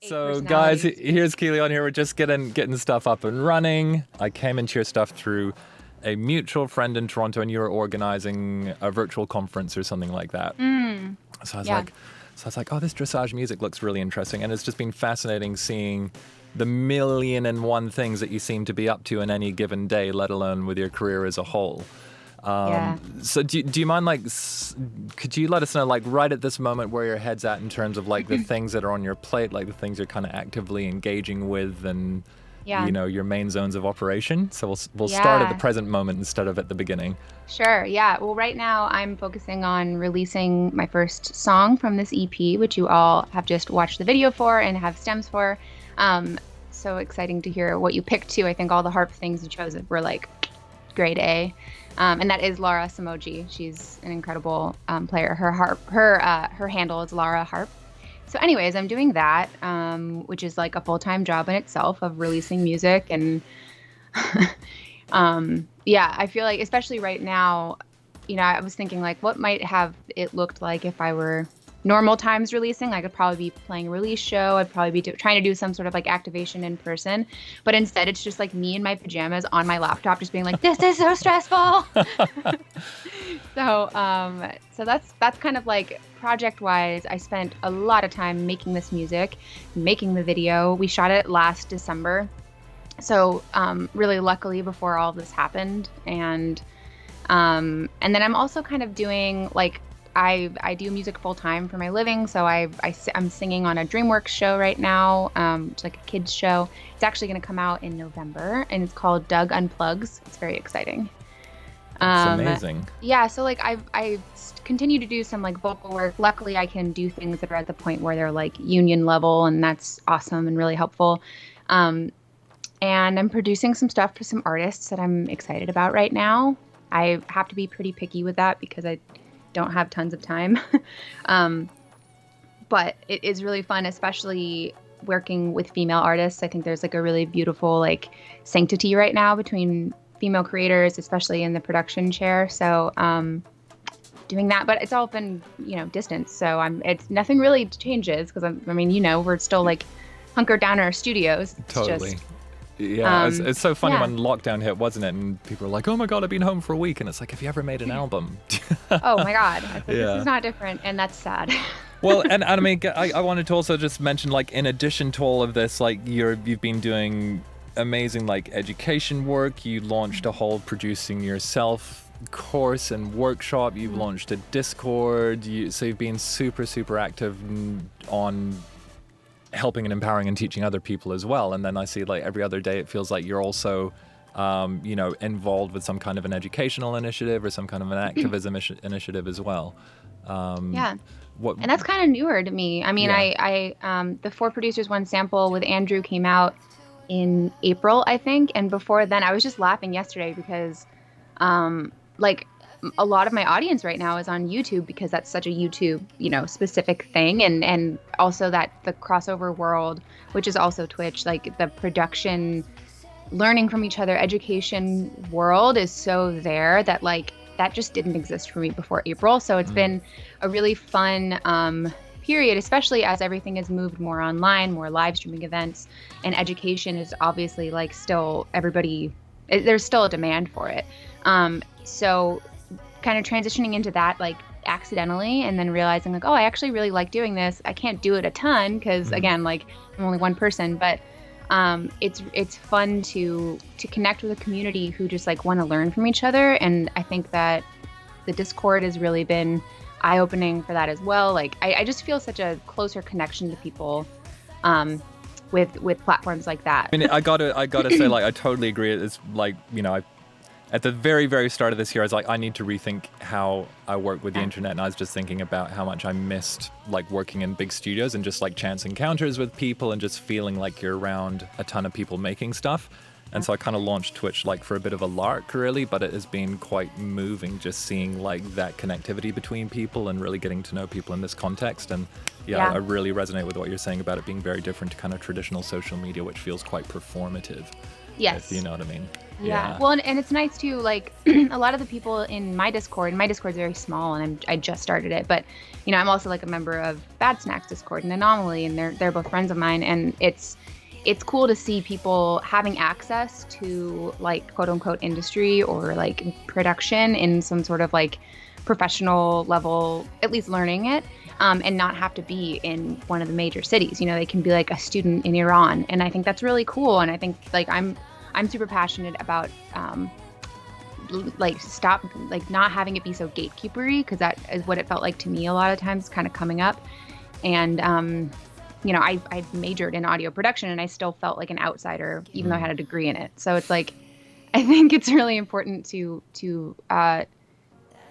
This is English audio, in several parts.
So guys, here's Keeley on here. We're just getting stuff up and running. I came into your stuff through a mutual friend in Toronto, and you were organizing a virtual conference or something like that. So I was like, oh, this dressage music looks really interesting. And it's just been fascinating seeing the 1,000,001 things that you seem to be up to in any given day, let alone with your career as a whole. So do you mind, like, could you let us know, like, right at this moment where your head's at in terms of, like, the things that are on your plate, like the things you're kind of actively engaging with and, you know, your main zones of operation? So we'll start at the present moment instead of at the beginning. Sure, yeah. Well, right now I'm focusing on releasing my first song from this EP, which you all have just watched the video for and have stems for. So exciting to hear what you picked too. I think all the harp things you chose were, like, grade A. And that is Laura Samoji. She's an incredible player. Her handle is Laura Harp. So anyways, I'm doing that, which is like a full-time job in itself of releasing music. And I feel like, especially right now, you know, I was thinking, like, what might have it looked like if I were normal times releasing. I could probably be playing a release show. I'd probably be trying to do some sort of, like, activation in person. But instead, it's just like me in my pajamas on my laptop, just being like, this is so stressful. So that's kind of like project-wise. I spent a lot of time making this music, making the video. We shot it last December. So really luckily before all of this happened. And then I'm also kind of doing, like, I do music full time for my living, so I'm singing on a DreamWorks show right now. It's like a kids show. It's actually going to come out in November, and it's called Doug Unplugs. It's very exciting. It's amazing. Yeah, so, like, I continue to do some, like, vocal work. Luckily, I can do things that are at the point where they're, like, union level, and that's awesome and really helpful. And I'm producing some stuff for some artists that I'm excited about right now. I have to be pretty picky with that because I don't have tons of time. But it is really fun, especially working with female artists. I think there's, like, a really beautiful, like, sanctity right now between female creators, especially in the production chair. So doing that, but it's all been, you know, distance. So it's nothing really changes because I mean, you know, we're still, like, hunkered down in our studios. It's totally. Just, yeah, it's so funny when lockdown hit, wasn't it? And people were like, oh my God, I've been home for a week. And it's like, have you ever made an album? Oh my God. I think this is not different. And that's sad. Well, and I mean, I wanted to also just mention, like, in addition to all of this, like, you've been doing amazing, like, education work. You launched a whole producing yourself course and workshop. You've launched a Discord. So you've been super, super active on helping and empowering and teaching other people as well. And then I see, like, every other day it feels like you're also you know, involved with some kind of an educational initiative or some kind of an activism initiative as well. And that's kind of newer to me. I mean, I the 4 Producers 1 Sample with Andrew came out in April, I think. And before then, I was just laughing yesterday because like, a lot of my audience right now is on YouTube because that's such a YouTube, you know, specific thing. And also that the crossover world, which is also Twitch, like the production, learning from each other, education world is so there that, like, that just didn't exist for me before April. So it's been a really fun period, especially as everything has moved more online, more live streaming events, and education is obviously, like, still there's still a demand for it. So kind of transitioning into that, like, accidentally, and then realizing, like, oh, I actually really like doing this. I can't do it a ton because, again, like, I'm only one person, but it's fun to connect with a community who just, like, want to learn from each other. And I think that the Discord has really been eye-opening for that as well. Like, I just feel such a closer connection to people with platforms like that. I mean, I gotta say, like, I totally agree. It's like, you know, at the very, very start of this year, I was like, I need to rethink how I work with the internet. And I was just thinking about how much I missed, like, working in big studios and just, like, chance encounters with people and just feeling like you're around a ton of people making stuff. And so I kind of launched Twitch like for a bit of a lark, really, but it has been quite moving just seeing like that connectivity between people and really getting to know people in this context. And I really resonate with what you're saying about it being very different to kind of traditional social media, which feels quite performative. Yes. If you know what I mean. Yeah. Well, and it's nice too, like a lot of the people in my Discord's very small and I just started it, but you know, I'm also like a member of Bad Snacks Discord and Anomaly, and they're both friends of mine, and it's cool to see people having access to like quote unquote industry or like production in some sort of like professional level, at least learning it, and not have to be in one of the major cities. You know, they can be like a student in Iran, and I think that's really cool. And I think like I'm super passionate about not having it be so gatekeepery, because that is what it felt like to me a lot of times kind of coming up. And you know, I majored in audio production and I still felt like an outsider, even though I had a degree in it. So it's like, I think it's really important to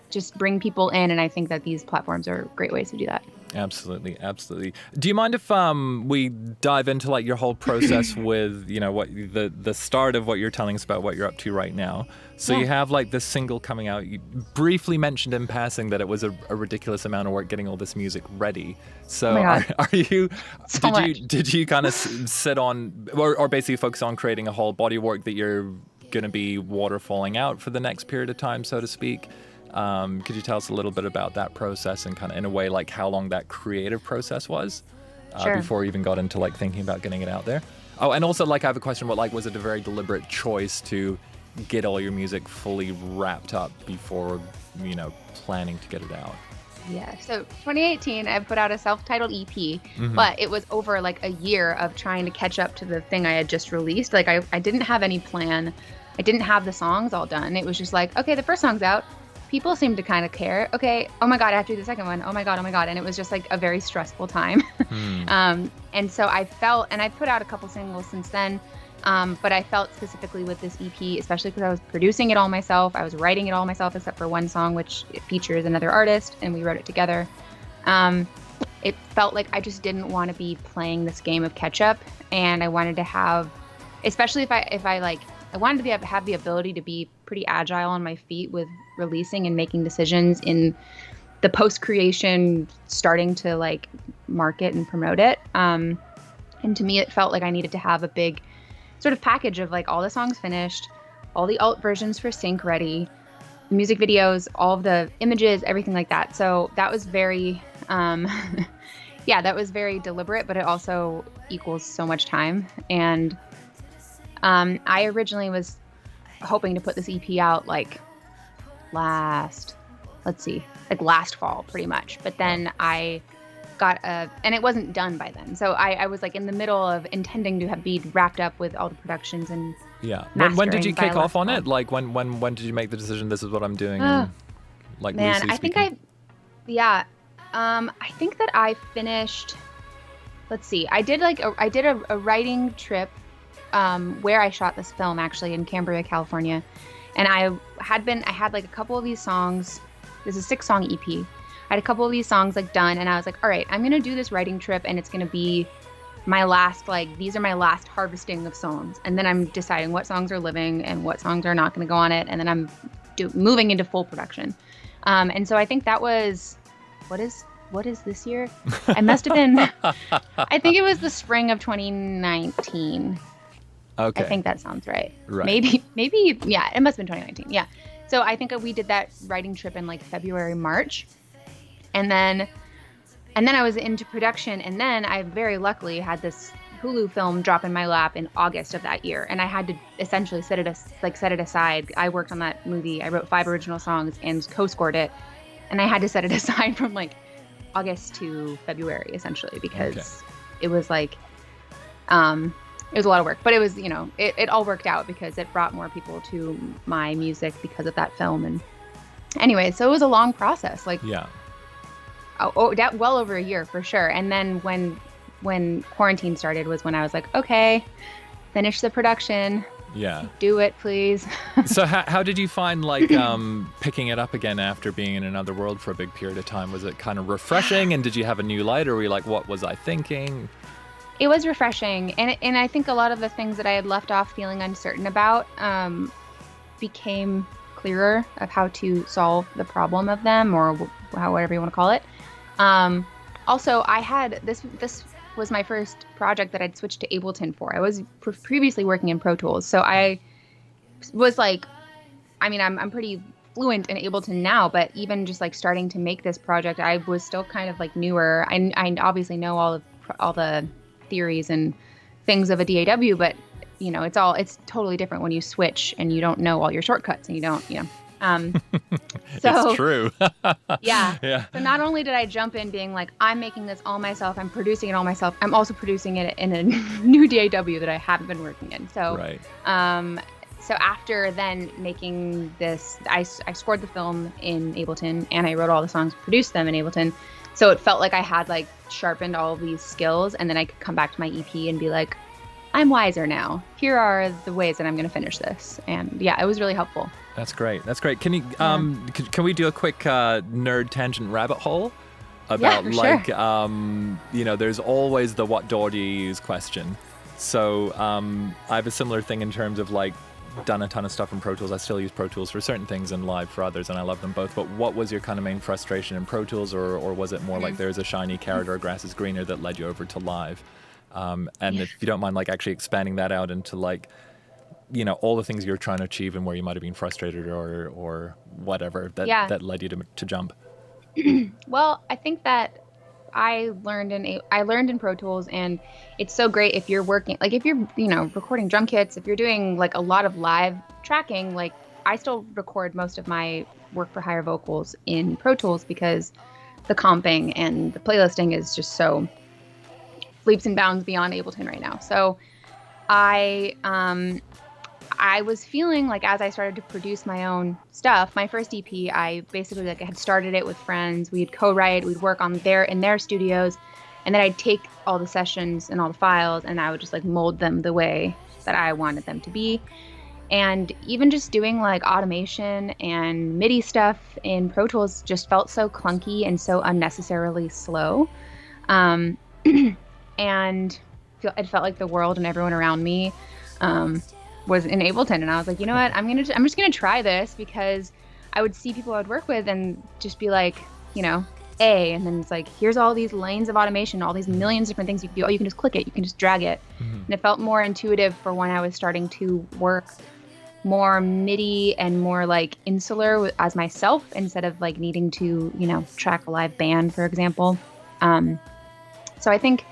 just bring people in. And I think that these platforms are great ways to do that. Absolutely. Absolutely. Do you mind if we dive into like your whole process with, you know, what the start of what you're telling us about what you're up to right now? So you have like this single coming out. You briefly mentioned in passing that it was a ridiculous amount of work getting all this music ready. So did you kind of sit on or basically focus on creating a whole body of work that you're going to be waterfalling out for the next period of time, so to speak? Could you tell us a little bit about that process and kind of in a way like how long that creative process was before you even got into like thinking about getting it out there? Oh, and also like I have a question, but like was it a very deliberate choice to get all your music fully wrapped up before, you know, planning to get it out? Yeah, so 2018, I put out a self-titled EP, but it was over like a year of trying to catch up to the thing I had just released. Like I didn't have any plan. I didn't have the songs all done. It was just like, okay, the first song's out. People seem to kind of care. Okay, oh my God, I have to do the second one. Oh my God. And it was just like a very stressful time. And so I felt, and I put out a couple singles since then, but I felt specifically with this EP, especially because I was producing it all myself. I was writing it all myself, except for one song, which features another artist, and we wrote it together. It felt like I just didn't want to be playing this game of catch up, and I wanted to have, especially if I wanted to have the ability to be pretty agile on my feet with releasing and making decisions in the post-creation, starting to like market and promote it. And to me, it felt like I needed to have a big sort of package of like all the songs finished, all the alt versions for sync ready, music videos, all of the images, everything like that. So that was very, that was very deliberate, but it also equals so much time. And I originally was hoping to put this EP out like last fall pretty much, but then I got and it wasn't done by then, so I was like in the middle of intending to be wrapped up with all the productions and when did you kick off on it? Like when did you make the decision, this is what I'm doing? And, like, man, I think I think that I finished, I did a writing trip where I shot this film actually in Cambria, California. And I had like a couple of these songs. This is a 6-song EP. I had a couple of these songs like done, and I was like, all right, I'm going to do this writing trip, and it's going to be my last, these are my last harvesting of songs. And then I'm deciding what songs are living and what songs are not going to go on it. And then I'm moving into full production. And so I think that was, what is this year? I must have been, I think it was the spring of 2019. Okay. I think that sounds right. Maybe, yeah, it must have been 2019. Yeah. So I think we did that writing trip in like February, March. And then I was into production, and then I very luckily had this Hulu film drop in my lap in August of that year, and I had to essentially set it aside. I worked on that movie. I wrote 5 original songs and co-scored it, and I had to set it aside from like August to February essentially, because it was like it was a lot of work, but it was, you know, it all worked out because it brought more people to my music because of that film. And anyway, so it was a long process, like well over a year for sure. And then when quarantine started was when I was like, okay, finish the production. Yeah. Do it, please. So how did you find like picking it up again after being in another world for a big period of time? Was it kind of refreshing, and did you have a new light, or were you like, what was I thinking? It was refreshing, and I think a lot of the things that I had left off feeling uncertain about became clearer of how to solve the problem of them, or whatever you want to call it. Also, I had this was my first project that I'd switched to Ableton for. I was previously working in Pro Tools, so I was like, I mean, I'm pretty fluent in Ableton now, but even just like starting to make this project, I was still kind of like newer. I obviously know all the theories and things of a DAW, but you know, it's totally different when you switch and you don't know all your shortcuts and you don't, you know. So it's true. Yeah. So not only did I jump in being like, I'm making this all myself, I'm producing it all myself, I'm also producing it in a new DAW that I haven't been working in. So, right. So after then making this, I scored the film in Ableton and I wrote all the songs, produced them in Ableton. So it felt like I had like sharpened all of these skills, and then I could come back to my EP and be like, I'm wiser now. Here are the ways that I'm going to finish this. And yeah, it was really helpful. That's great. That's great. Can you can we do a quick nerd tangent rabbit hole about sure. You know, there's always the what DAW do you use question. So I have a similar thing in terms of like done a ton of stuff in Pro Tools. I still use Pro Tools for certain things and Live for others, and I love them both. But what was your kind of main frustration in Pro Tools, or was it more like there's a shiny carrot or grass is greener that led you over to Live? And if you don't mind, like actually expanding that out into like, you know, all the things you're trying to achieve and where you might have been frustrated or whatever that led you to jump. Well, I think that I learned in Pro Tools, and it's so great if you're working, like if you're, you know, recording drum kits, if you're doing like a lot of live tracking. Like I still record most of my work for hire vocals in Pro Tools because the comping and the playlisting is just so leaps and bounds beyond Ableton right now. So I was feeling like as I started to produce my own stuff, my first EP, I basically like had started it with friends. We'd co-write, we'd work on in their studios, and then I'd take all the sessions and all the files and I would just like mold them the way that I wanted them to be. And even just doing like automation and MIDI stuff in Pro Tools just felt so clunky and so unnecessarily slow. And it felt like the world and everyone around me was in Ableton, and I was like, you know what, I'm just gonna try this, because I would see people I would work with and just be like, you know, and then it's like, here's all these lanes of automation, all these millions of different things you can do. Oh, you can just click it, you can just drag it. And it felt more intuitive for when I was starting to work more MIDI and more like insular as myself, instead of like needing to, you know, track a live band, for example. So I think,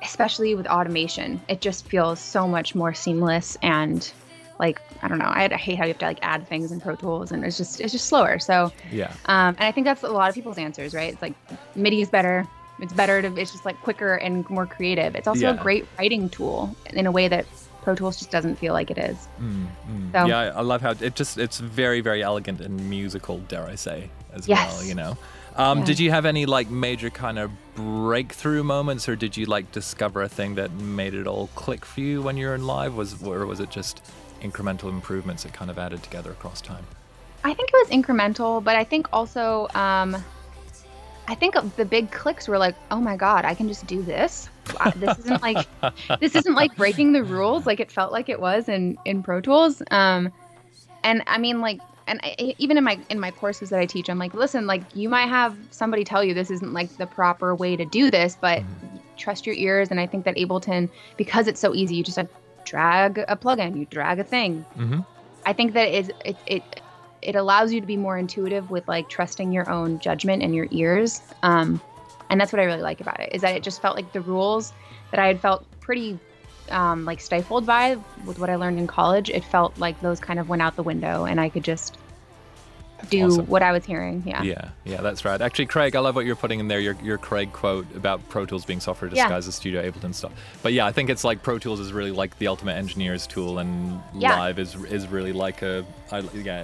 especially with automation, it just feels so much more seamless, and like, I don't know, I hate how you have to like add things in Pro Tools, and it's just slower. So yeah. And I think that's a lot of people's answers, right? It's like MIDI is better. It's just like quicker and more creative. It's also a great writing tool in a way that Pro Tools just doesn't feel like it is. So, yeah, I love how it's very, very elegant and musical, dare I say, as well, you know. Did you have any like major kind of breakthrough moments, or did you like discover a thing that made it all click for you when you were in Live? Or was it just incremental improvements that kind of added together across time? I think it was incremental, but I think also I think the big clicks were like, oh my God, I can just do this. This isn't like breaking the rules like it felt like it was in Pro Tools. And I mean, like, and even in my courses that I teach, I'm like, listen, like you might have somebody tell you this isn't like the proper way to do this, but trust your ears. And I think that Ableton, because it's so easy, you just like drag a plugin, you drag a thing. I think that it allows you to be more intuitive with like trusting your own judgment and your ears. And that's what I really like about it, is that it just felt like the rules that I had felt pretty like stifled by with what I learned in college. It felt like those kind of went out the window, and I could just do what I was hearing. Yeah, that's right. Actually, Craig, I love what you're putting in there, your Craig quote about Pro Tools being software disguised as Studio Ableton stuff. But yeah, I think it's like Pro Tools is really like the ultimate engineer's tool, and Live is really like it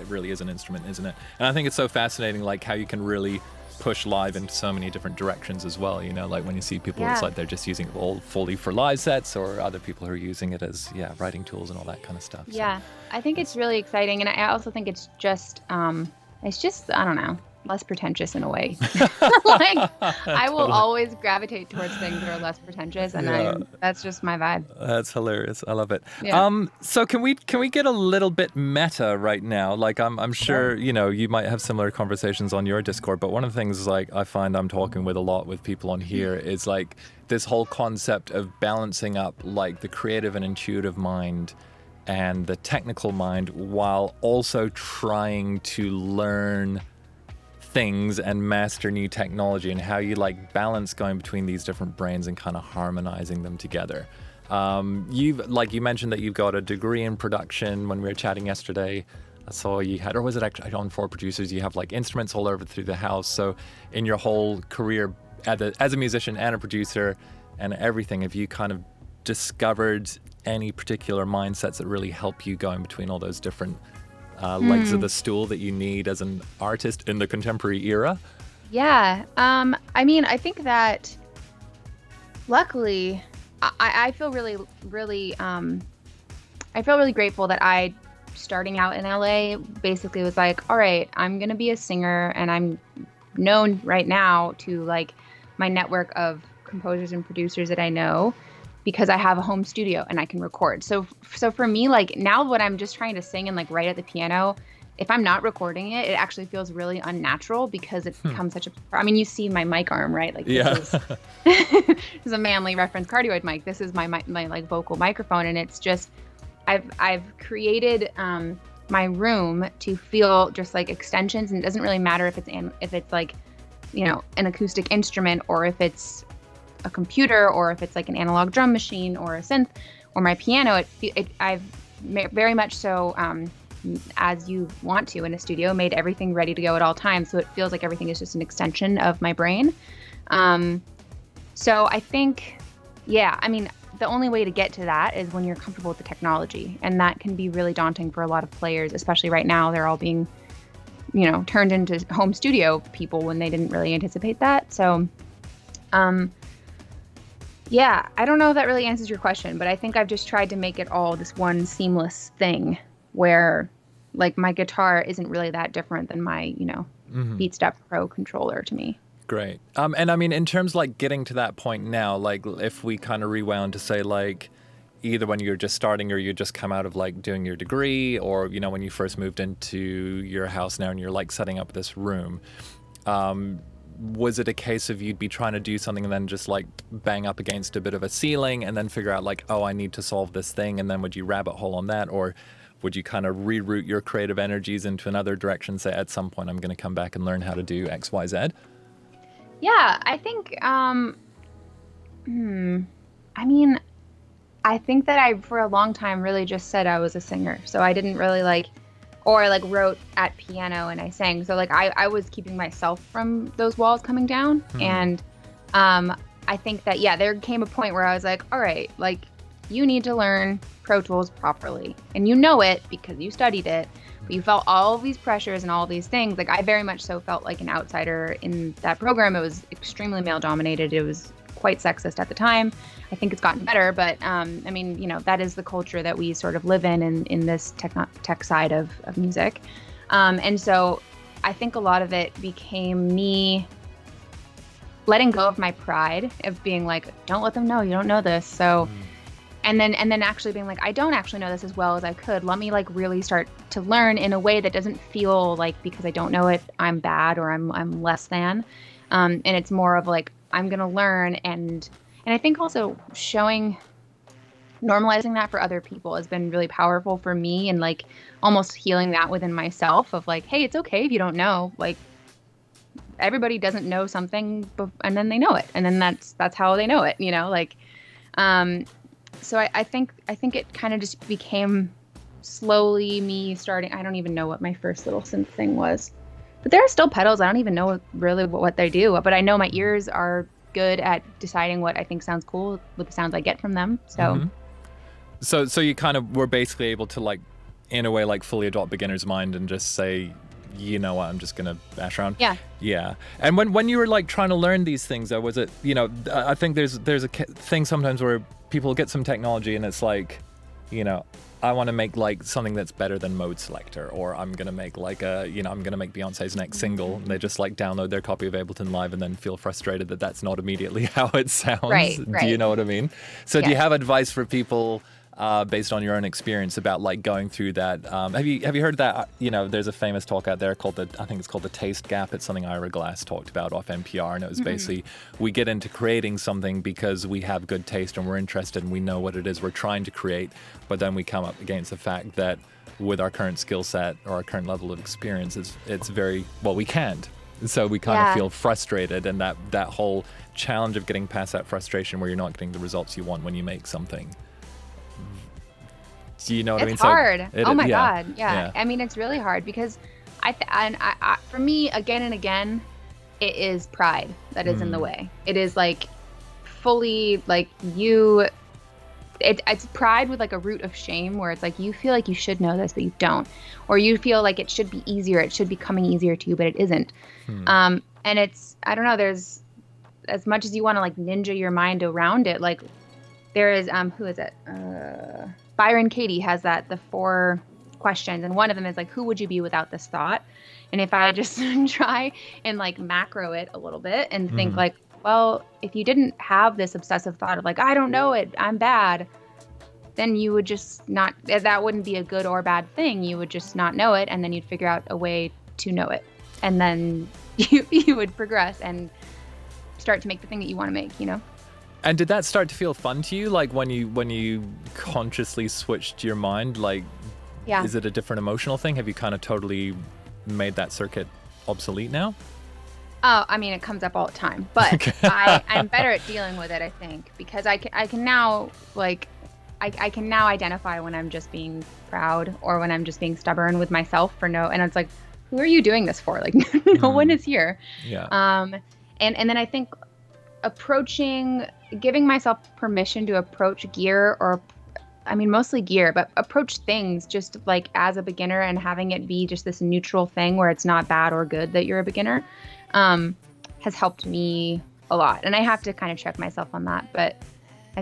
really is an instrument, isn't it? And I think it's so fascinating, like how you can really push Live into so many different directions as well, you know, like when you see people, it's like they're just using it all fully for live sets, or other people who are using it as writing tools and all that kind of stuff. I think it's really exciting, and I also think it's just I don't know, less pretentious in a way. Like I will always gravitate towards things that are less pretentious, and that's just my vibe. That's hilarious. I love it. Yeah. So can we get a little bit meta right now? Like I'm sure you might have similar conversations on your Discord, but one of the things like I find I'm talking with a lot with people on here is like this whole concept of balancing up like the creative and intuitive mind and the technical mind while also trying to learn things and master new technology, and how you like balance going between these different brains and kind of harmonizing them together. You mentioned that you've got a degree in production. When we were chatting yesterday, I saw you had, or was it actually on 4 Producers, you have like instruments all over through the house. So in your whole career as a musician and a producer and everything, have you kind of discovered any particular mindsets that really help you going between all those different legs of the stool that you need as an artist in the contemporary era? Yeah. I mean, I think that luckily I feel really, really, I feel really grateful that I, starting out in LA, basically was like, all right, I'm going to be a singer, and I'm known right now to like my network of composers and producers that I know, because I have a home studio and I can record. So for me, like now when I'm just trying to sing and like write at the piano, if I'm not recording it, it actually feels really unnatural, because it becomes such a, I mean, you see my mic arm, right? Like this is a manly reference cardioid mic. This is my like vocal microphone. And it's just, I've created my room to feel just like extensions, and it doesn't really matter if it's like, an acoustic instrument, or if it's a computer, or if it's like an analog drum machine or a synth or my piano. I've very much so, as you want to in a studio, made everything ready to go at all times. So it feels like everything is just an extension of my brain. So I think, I mean, the only way to get to that is when you're comfortable with the technology. And that can be really daunting for a lot of players, especially right now. They're all being, turned into home studio people when they didn't really anticipate that. So, I don't know if that really answers your question, but I think I've just tried to make it all this one seamless thing where like my guitar isn't really that different than my, BeatStep Pro controller to me. Great. And I mean, in terms like getting to that point now, like if we kind of rewound to say like either when you're just starting or you just come out of like doing your degree, or, when you first moved into your house now and you're like setting up this room, was it a case of you'd be trying to do something and then just like bang up against a bit of a ceiling and then figure out like, oh, I need to solve this thing, and then would you rabbit hole on that? Or would you kind of reroute your creative energies into another direction, say at some point I'm going to come back and learn how to do X, Y, Z? Yeah, I think, I mean, I think that I, for a long time, really just said I was a singer. So I didn't really wrote at piano and I sang. So like I was keeping myself from those walls coming down. And I think that, there came a point where I was like, all right, like you need to learn Pro Tools properly. And you know it because you studied it, but you felt all of these pressures and all these things. Like I very much so felt like an outsider in that program. It was extremely male dominated. It was quite sexist at the time. I think it's gotten better, but I mean, that is the culture that we sort of live in this tech side of music. And so I think a lot of it became me letting go of my pride of being like, don't let them know you don't know this. So, and then actually being like, I don't actually know this as well as I could. Let me like really start to learn in a way that doesn't feel like because I don't know it, I'm bad or I'm less than. And it's more of like, I'm going to learn. And I think also normalizing that for other people has been really powerful for me, and like almost healing that within myself of like, hey, it's okay if you don't know. Like everybody doesn't know something, and then they know it, and then that's how they know it, like. So I think it kind of just became slowly me starting. I don't even know what my first little synth thing was, but there are still pedals. I don't even know really what they do, but I know my ears are good at deciding what I think sounds cool with the sounds I get from them. So, so you kind of were basically able to like, in a way, like fully adopt beginner's mind and just say, you know what, I'm just gonna bash around. Yeah. And when you were like trying to learn these things, though, was it, I think there's a thing sometimes where people get some technology and it's like, I want to make like something that's better than Mode Selector, or I'm going to make like I'm going to make Beyonce's next single. And they just like download their copy of Ableton Live and then feel frustrated that that's not immediately how it sounds. Right. Do you know what I mean? So do you have advice for people based on your own experience about like going through that? Have you heard that, there's a famous talk out there called I think it's called the taste gap. It's something Ira Glass talked about off NPR, and it was basically we get into creating something because we have good taste and we're interested and we know what it is we're trying to create, but then we come up against the fact that with our current skill set or our current level of experience, it's very, we can't. So we kind of feel frustrated, and that whole challenge of getting past that frustration where you're not getting the results you want when you make something. Do you know what I mean? It's hard. Oh my God. Yeah. I mean, it's really hard because I for me, again and again, it is pride that is in the way. It is like fully like it's pride with like a root of shame, where it's like you feel like you should know this, but you don't. Or you feel like it should be easier. It should be coming easier to you, but it isn't. And it's, I don't know, there's, as much as you want to like ninja your mind around it, like there is, who is it? Byron Katie has the 4 questions, and one of them is like, who would you be without this thought? And if I just try and like macro it a little bit and think like, well, if you didn't have this obsessive thought of like, I don't know it, I'm bad, then you would just not, that wouldn't be a good or bad thing. You would just not know it, and then you'd figure out a way to know it. And then you would progress and start to make the thing that you want to make, And did that start to feel fun to you? Like when you consciously switched your mind, like, is it a different emotional thing? Have you kind of totally made that circuit obsolete now? Oh, I mean, it comes up all the time, but I'm better at dealing with it, I think, because I can now like, I can now identify when I'm just being proud or when I'm just being stubborn with myself and it's like, who are you doing this for? Like, no one is here. Yeah. And then I think giving myself permission to approach gear, or I mean mostly gear, but approach things just like as a beginner and having it be just this neutral thing where it's not bad or good that you're a beginner, has helped me a lot. And I have to kind of check myself on that, but I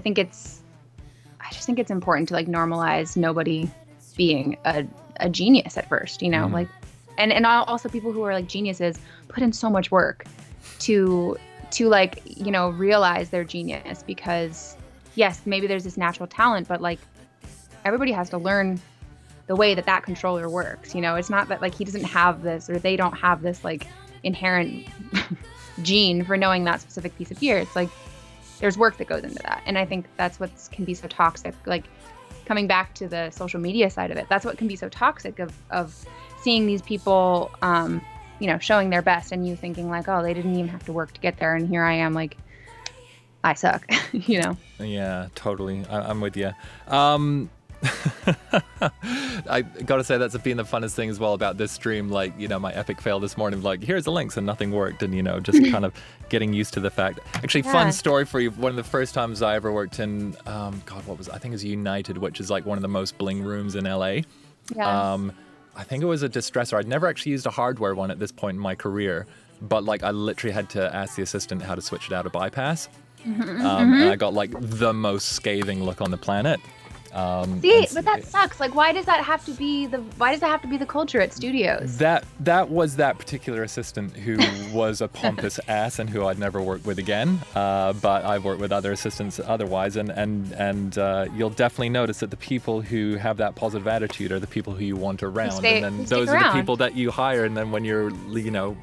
just think it's important to like normalize nobody being a genius at first, like, and also people who are like geniuses put in so much work to like, realize their genius, because yes, maybe there's this natural talent, but like everybody has to learn the way that controller works. It's not that like he doesn't have this, or they don't have this like inherent gene for knowing that specific piece of gear. It's like there's work that goes into that. And I think that's what can be so toxic. Like coming back to the social media side of it, that's what can be so toxic of seeing these people, showing their best, and you thinking like, oh, they didn't even have to work to get there. And here I am like, I suck, Yeah, totally. I'm with you. I gotta say that's been the funnest thing as well about this stream. Like, my epic fail this morning, like, here's the links and nothing worked. And, just kind of getting used to the fact. Actually, fun story for you. One of the first times I ever worked in, I think it was United, which is like one of the most bling rooms in LA. Yeah. I think it was a distressor. I'd never actually used a hardware one at this point in my career, but like I literally had to ask the assistant how to switch it out of bypass. And I got like the most scathing look on the planet. But that sucks. Like, why does that have to be the culture at studios? That was that particular assistant who was a pompous ass and who I'd never worked with again. But I've worked with other assistants otherwise, and you'll definitely notice that the people who have that positive attitude are the people who you want around, and then those are the people that you hire. And then when you're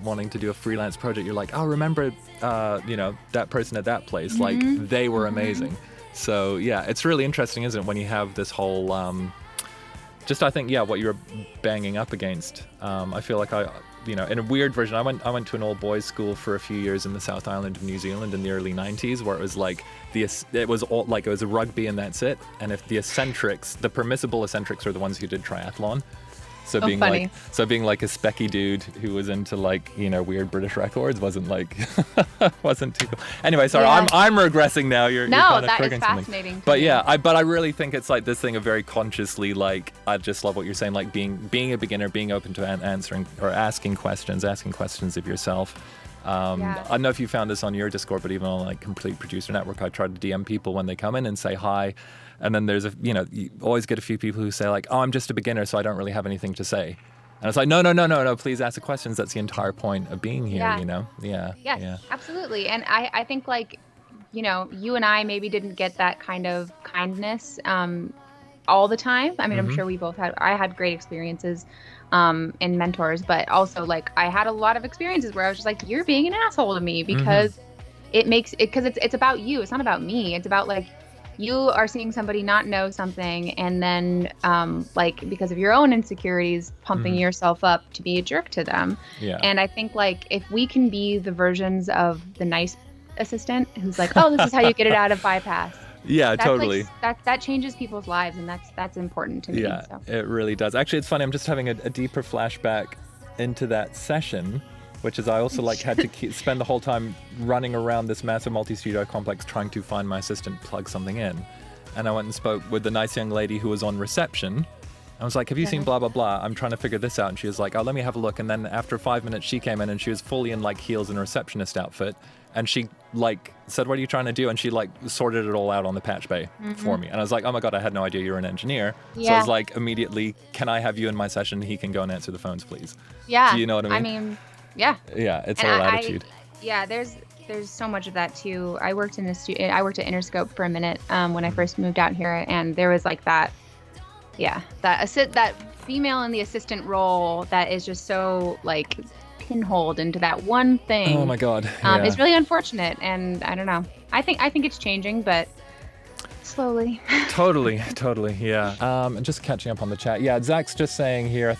wanting to do a freelance project, you're like, oh, remember that person at that place, like they were amazing. So yeah, it's really interesting, isn't it, when you have this whole, I think, what you're banging up against. I feel like in a weird version, I went to an all boys school for a few years in the South Island of New Zealand in the early 90s, where it was like it was a rugby and that's it. And if the permissible eccentrics are the ones who did triathlon. So being like a specky dude who was into like, weird British records wasn't too cool. Anyway, sorry, yeah. I'm regressing now. You're kind of that is fascinating. But yeah, I really think it's like this thing of very consciously, like, I just love what you're saying, like being a beginner, being open to answering or asking questions of yourself. I don't know if you found this on your Discord, but even on like Complete Producer Network, I try to DM people when they come in and say hi. And then there's you always get a few people who say like, oh, I'm just a beginner, so I don't really have anything to say. And it's like, no, please ask the questions. That's the entire point of being here, Yes, absolutely. And I think like, you and I maybe didn't get that kind of kindness all the time. I mean, I'm sure I had great experiences and mentors, but also like I had a lot of experiences where I was just like, you're being an asshole to me because it's about you. It's not about me. It's about like, you are seeing somebody not know something and then like because of your own insecurities pumping yourself up to be a jerk to them. And I think like if we can be the versions of the nice assistant who's like, oh, this is how you get it out of bypass. That's totally. Like, that changes people's lives, and that's important to me. So. It really does. Actually, it's funny. I'm just having a deeper flashback into that session, which is I also like had to spend the whole time running around this massive multi-studio complex trying to find my assistant plug something in. And I went and spoke with the nice young lady who was on reception. I was like, have you seen blah, blah, blah? I'm trying to figure this out. And she was like, oh, let me have a look. And then after 5 minutes, she came in and she was fully in like heels and a receptionist outfit. And she like said, what are you trying to do? And she like sorted it all out on the patch bay for me. And I was like, oh my God, I had no idea you were an engineer. So I was like, immediately, can I have you in my session? He can go and answer the phones, please. Yeah. Do you know what I mean? I mean, yeah. Yeah, it's all attitude. There's so much of that too. I worked at Interscope for a minute when I first moved out here, and there was like that female in the assistant role that is just so like pinholed into that one thing. Oh my God. It's really unfortunate, and I don't know. I think it's changing, but slowly. Totally, yeah. And just catching up on the chat. Yeah, Zach's just saying here, I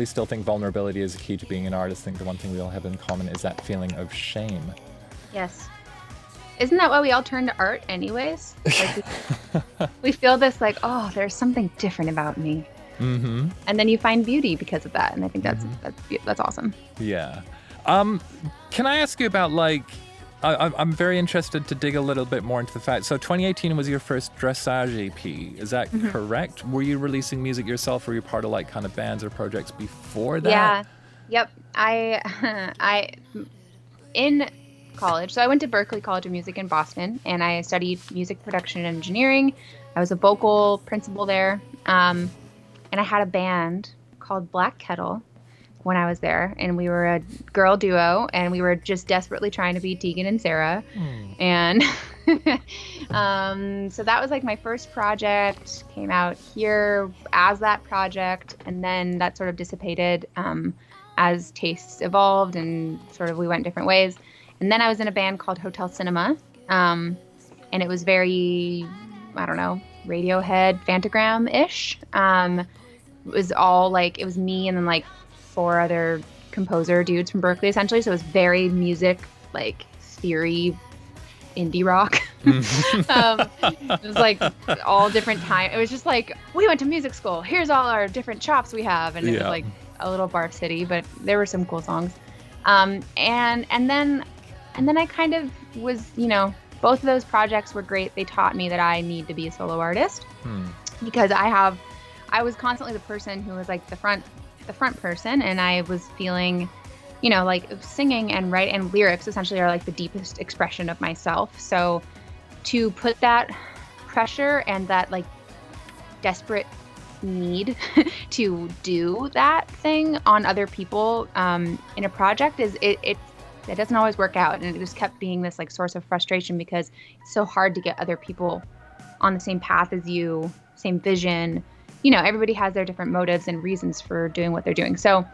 still think vulnerability is a key to being an artist. I think the one thing we all have in common is that feeling of shame. Yes. Isn't that why we all turn to art anyways? Like we feel this like, oh, there's something different about me. And then you find beauty because of that. And I think that's awesome. Yeah. Can I ask you about like, I'm very interested to dig a little bit more into the fact. So 2018 was your first Dressage EP. Is that correct? Were you releasing music yourself? Were you part of like kind of bands or projects before that? Yeah. Yep. I in college. So I went to Berklee College of Music in Boston, and I studied music production and engineering. I was a vocal principal there. And I had a band called Black Kettle when I was there, and we were a girl duo, and we were just desperately trying to be Tegan and Sarah. And so that was like my first project, came out here as that project, and then that sort of dissipated as tastes evolved and sort of we went different ways. And then I was in a band called Hotel Cinema, and it was very, I don't know, Radiohead, Fantagram-ish. It was all like, it was me and then like 4 other composer dudes from Berklee, essentially. So it was very music, like theory, indie rock. It was like all different time. It was just like, we went to music school. Here's all our different chops we have. And it was like a little Barf City, but there were some cool songs. And then I kind of was, both of those projects were great. They taught me that I need to be a solo artist because I was constantly the person who was like the front person, and I was feeling, like singing and writing and lyrics essentially are like the deepest expression of myself. So to put that pressure and that like desperate need to do that thing on other people in a project is it doesn't always work out, and it just kept being this like source of frustration because it's so hard to get other people on the same path as you, same vision. Everybody has their different motives and reasons for doing what they're doing. So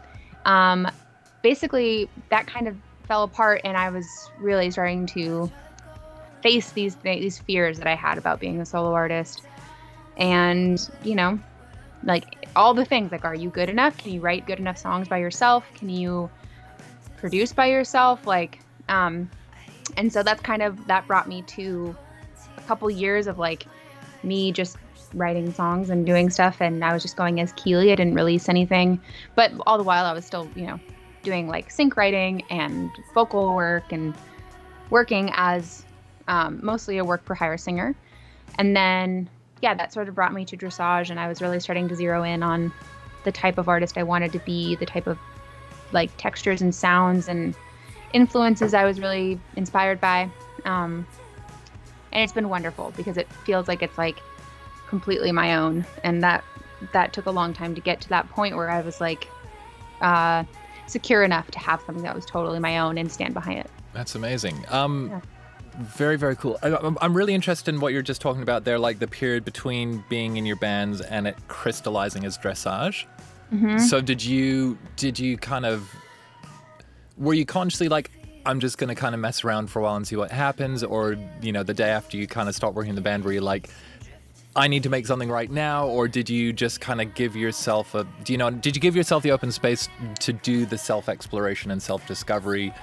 basically that kind of fell apart, and I was really starting to face these fears that I had about being a solo artist. And, like all the things, like, are you good enough? Can you write good enough songs by yourself? Can you produce by yourself? And so that brought me to a couple years of like me just writing songs and doing stuff, and I was just going as Keeley. I didn't release anything, but all the while I was still, doing like sync writing and vocal work and working as mostly a work for hire singer. And then, that sort of brought me to Dressage, and I was really starting to zero in on the type of artist I wanted to be, the type of like textures and sounds and influences I was really inspired by. And it's been wonderful because it feels like it's like completely my own. And that took a long time to get to that point where I was like secure enough to have something that was totally my own and stand behind it. That's amazing. Very, very cool. I'm really interested in what you're just talking about there, like the period between being in your bands and it crystallizing as Dressage. Mm-hmm. So did you kind of, were you consciously like, I'm just going to kind of mess around for a while and see what happens? Or, you know, the day after you kind of start working in the band, were you like, I need to make something right now? Or did you just kind of give yourself did you give yourself the open space to do the self-exploration and self-discovery?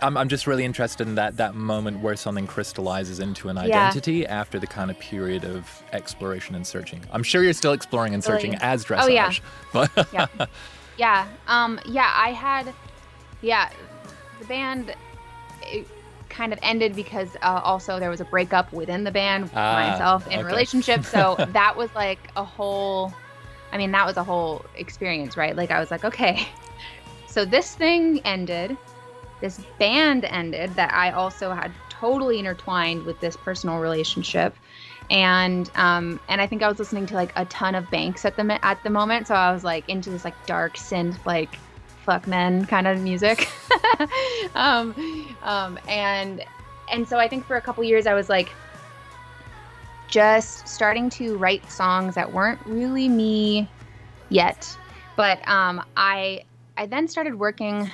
I'm just really interested in that moment where something crystallizes into an identity after the kind of period of exploration and searching. I'm sure you're still exploring and searching as Dressage. Oh, yeah. But I had, the band, it kind of ended because also there was a breakup within the band with myself in relationship. So that was like that was a whole experience, right? Like I was like, okay, so this thing ended. This band ended that I also had totally intertwined with this personal relationship. And I think I was listening to like a ton of Banks at the moment. So I was like into this like dark synth, like fuck men kind of music. And so I think for a couple years I was like just starting to write songs that weren't really me yet. But I then started working,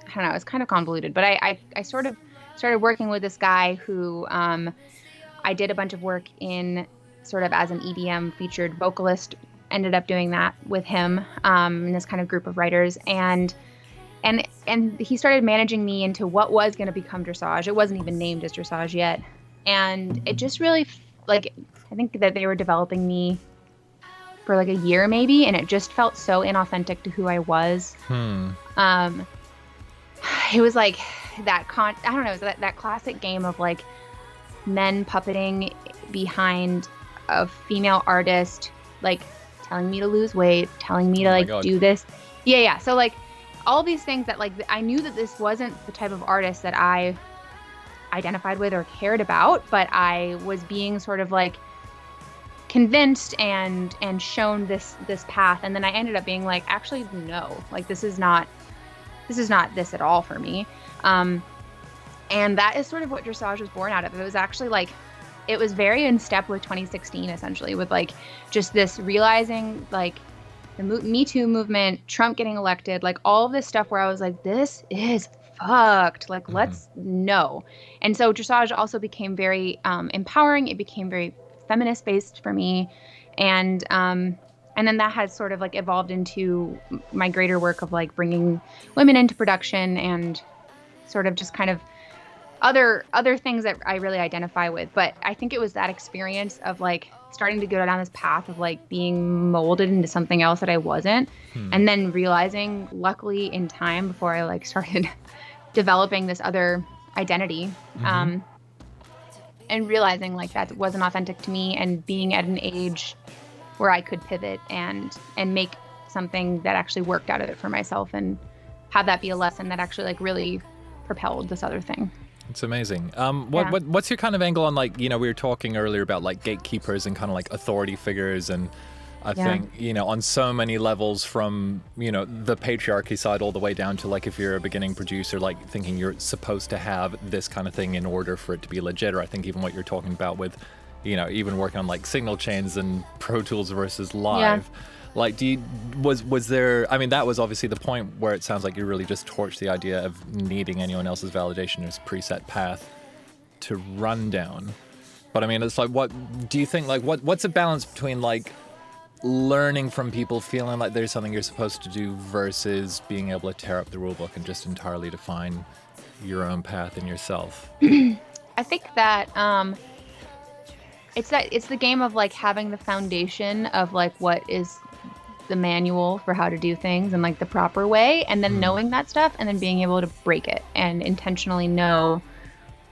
I don't know, it's kind of convoluted, but I sort of started working with this guy who I did a bunch of work in sort of as an EDM featured vocalist, ended up doing that with him in this kind of group of writers. And he started managing me into what was going to become Dressage. It wasn't even named as Dressage yet. And it just really, like, I think that they were developing me for like a year maybe, and it just felt so inauthentic to who I was. It was like that that classic game of like men puppeting behind a female artist, like telling me to lose weight, telling me to like do this. Yeah. So like all these things that like I knew that this wasn't the type of artist that I identified with or cared about, but I was being sort of like convinced and shown this path, and then I ended up being like, actually no, like this is not this at all for me. And that is sort of what Dressage was born out of. It was actually like, it was very in step with 2016, essentially, with like just this realizing like the Me Too movement, Trump getting elected, like all of this stuff where I was like, this is fucked. Like, let's know. And so Dressage also became very empowering. It became very feminist based for me. And then that has sort of like evolved into my greater work of like bringing women into production and sort of just kind of other things that I really identify with. But I think it was that experience of like starting to go down this path of like being molded into something else that I wasn't. And then realizing, luckily in time before I like started developing this other identity, and realizing like that wasn't authentic to me, and being at an age where I could pivot and make something that actually worked out of it for myself, and have that be a lesson that actually like really propelled this other thing. It's amazing. What's your kind of angle on like, you know, we were talking earlier about like gatekeepers and kind of like authority figures, and I think, you know, on so many levels, from, you know, the patriarchy side all the way down to like if you're a beginning producer, like thinking you're supposed to have this kind of thing in order for it to be legit. Or I think even what you're talking about with, you know, even working on like signal chains and Pro Tools versus live. Like, was there, I mean, that was obviously the point where it sounds like you really just torched the idea of needing anyone else's validation as preset path to run down. But I mean, it's like, what do you think, like, what's a balance between like learning from people, feeling like there's something you're supposed to do, versus being able to tear up the rule book and just entirely define your own path in yourself? I think that it's the game of like having the foundation of like what is the manual for how to do things in like the proper way, and then knowing that stuff, and then being able to break it and intentionally know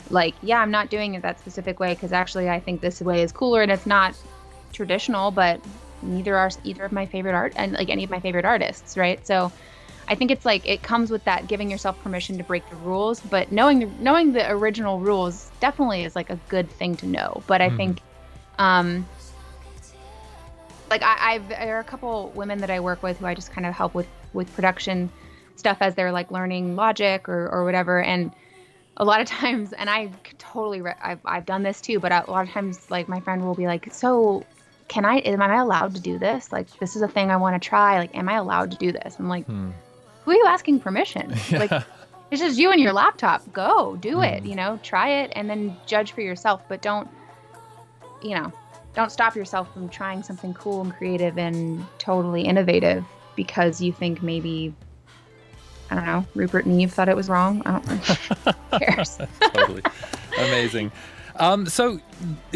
like, yeah, I'm not doing it that specific way because actually I think this way is cooler and it's not traditional, but neither are either of my favorite art and like any of my favorite artists, right? So I think it's like it comes with that giving yourself permission to break the rules, but knowing the original rules definitely is like a good thing to know. But I think like there are a couple women that I work with who I just kind of help with production stuff as they're like learning Logic or whatever. And a lot of times, and I totally, I've done this too, but a lot of times like my friend will be like, so am I allowed to do this? Like, this is a thing I want to try. Like, am I allowed to do this? I'm like, who are you asking permission? Yeah. Like, it's just you and your laptop. Go do it, try it and then judge for yourself. But don't stop yourself from trying something cool and creative and totally innovative because you think maybe, I don't know, Rupert Neve thought it was wrong. I don't know. Who cares? Totally. Amazing. So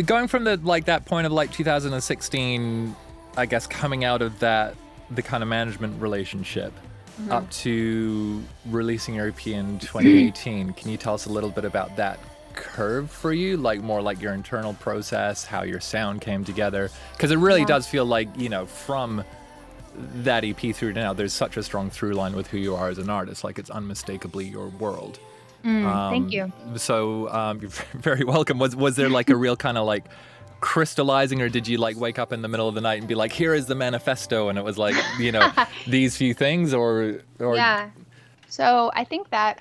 going from that point of like 2016, I guess coming out of the kind of management relationship up to releasing your EP in 2018, can you tell us a little bit about that curve for you, like more like your internal process, how your sound came together? Because it really does feel like, from that EP through now, there's such a strong through line with who you are as an artist. Like, it's unmistakably your world. Thank you. So you're very welcome. Was there like a real kind of like crystallizing, or did you like wake up in the middle of the night and be like, here is the manifesto, and it was like, these few things, or Yeah. So I think that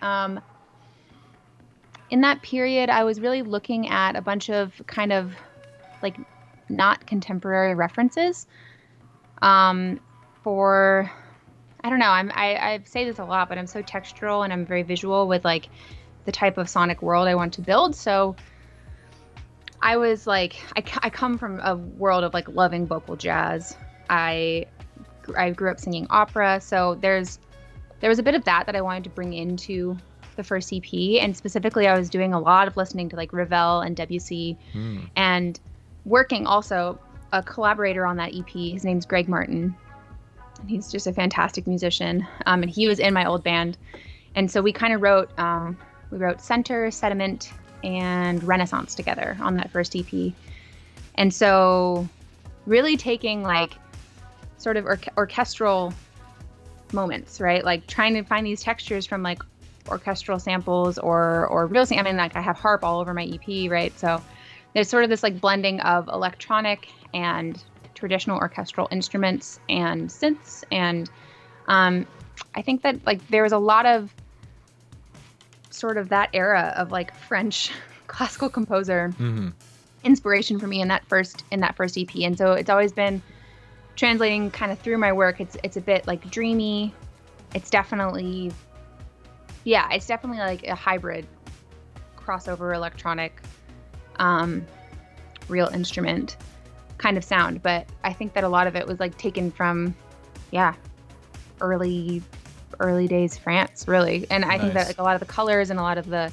in that period, I was really looking at a bunch of kind of like not contemporary references for, I don't know, I say this a lot, but I'm so textural and I'm very visual with like the type of sonic world I want to build. So I was like, I come from a world of like loving vocal jazz. I grew up singing opera. So there was a bit of that I wanted to bring into the first EP. And specifically, I was doing a lot of listening to like Ravel and Debussy and working also a collaborator on that EP. His name's Greg Martin. He's just a fantastic musician. And he was in my old band. And so we kind of wrote Center, Sediment, and Renaissance together on that first EP. And so really taking like sort of orchestral moments, right? Like trying to find these textures from like orchestral samples or real, I mean, like I have harp all over my EP, right? So there's sort of this like blending of electronic and traditional orchestral instruments and synths. And I think that like there was a lot of sort of that era of like French classical composer inspiration for me in that first EP. And so it's always been translating kind of through my work. It's a bit like dreamy. It's definitely like a hybrid crossover electronic real instrument kind of sound. But I think that a lot of it was like taken from early days France, really. And I think that like a lot of the colors and a lot of I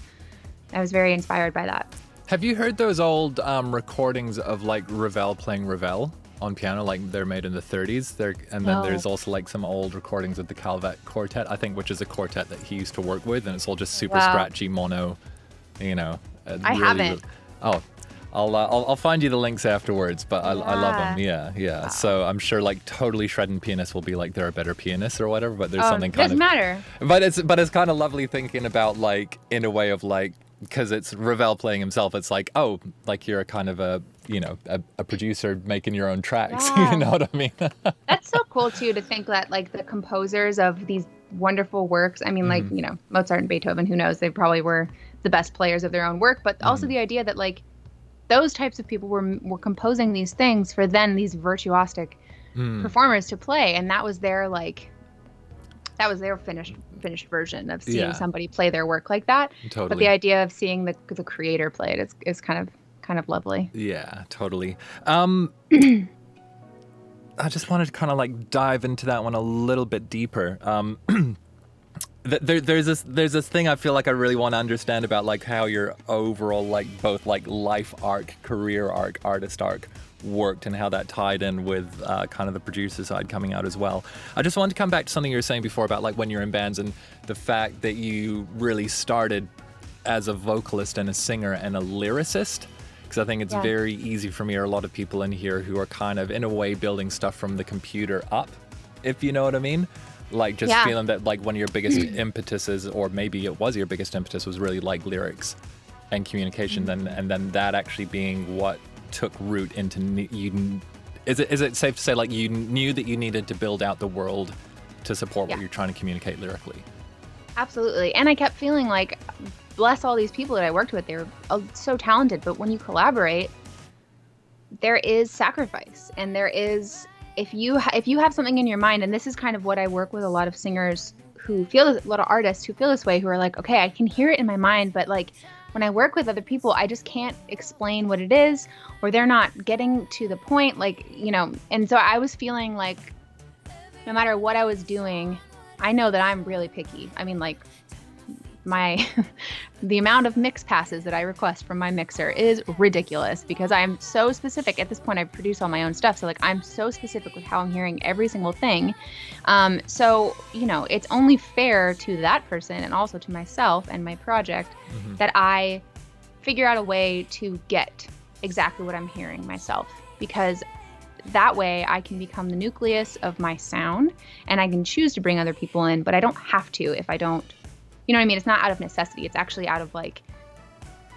was very inspired by that. Have you heard those old recordings of like Ravel playing Ravel on piano? Like they're made in the 30s. Then there's also like some old recordings of the Calvet Quartet, I think, which is a quartet that he used to work with, and it's all just super scratchy mono. I haven't. I'll find you the links afterwards, but I love them. Yeah. Wow. So I'm sure like totally shredding pianists will be like they're a better pianist or whatever, but there's something kind of doesn't matter. But it's kind of lovely thinking about like in a way of like, because it's Ravel playing himself, it's like, oh, like you're a kind of a producer making your own tracks. Yeah. You know what I mean? That's so cool too, to think that like the composers of these wonderful works, I mean, like, Mozart and Beethoven, who knows, they probably were the best players of their own work, but also the idea that like those types of people were composing these things for then these virtuosic performers to play, and that was their finished version of seeing somebody play their work like that. Totally. But the idea of seeing the creator play it is kind of lovely. Yeah, totally. I just wanted to kind of like dive into that one a little bit deeper. There's this thing I feel like I really want to understand about like how your overall like both like life arc, career arc, artist arc worked, and how that tied in with kind of the producer side coming out as well. I just wanted to come back to something you were saying before about like when you're in bands and the fact that you really started as a vocalist and a singer and a lyricist. Because I think it's very easy for me, or a lot of people in here who are kind of in a way building stuff from the computer up, if you know what I mean. Like just feeling that like one of your biggest impetuses, or maybe it was your biggest impetus, was really like lyrics and communication, and then that actually being what took root into you. Is it safe to say like you knew that you needed to build out the world to support what you're trying to communicate lyrically? Absolutely. And I kept feeling like, bless all these people that I worked with, they were so talented, but when you collaborate, there is sacrifice, and there is, if you have something in your mind, and this is kind of what I work with a lot of singers who feel, a lot of artists who feel this way, who are like, okay, I can hear it in my mind, but like when I work with other people, I just can't explain what it is, or they're not getting to the point, like, you know. And so I was feeling like no matter what I was doing, I know that I'm really picky. I mean, like, the amount of mix passes that I request from my mixer is ridiculous, because I'm so specific. At this point, I produce all my own stuff, so like I'm so specific with how I'm hearing every single thing. So, you know, it's only fair to that person and also to myself and my project that I figure out a way to get exactly what I'm hearing myself, because that way I can become the nucleus of my sound, and I can choose to bring other people in, but I don't have to if I don't. You know what I mean? It's not out of necessity. It's actually out of like,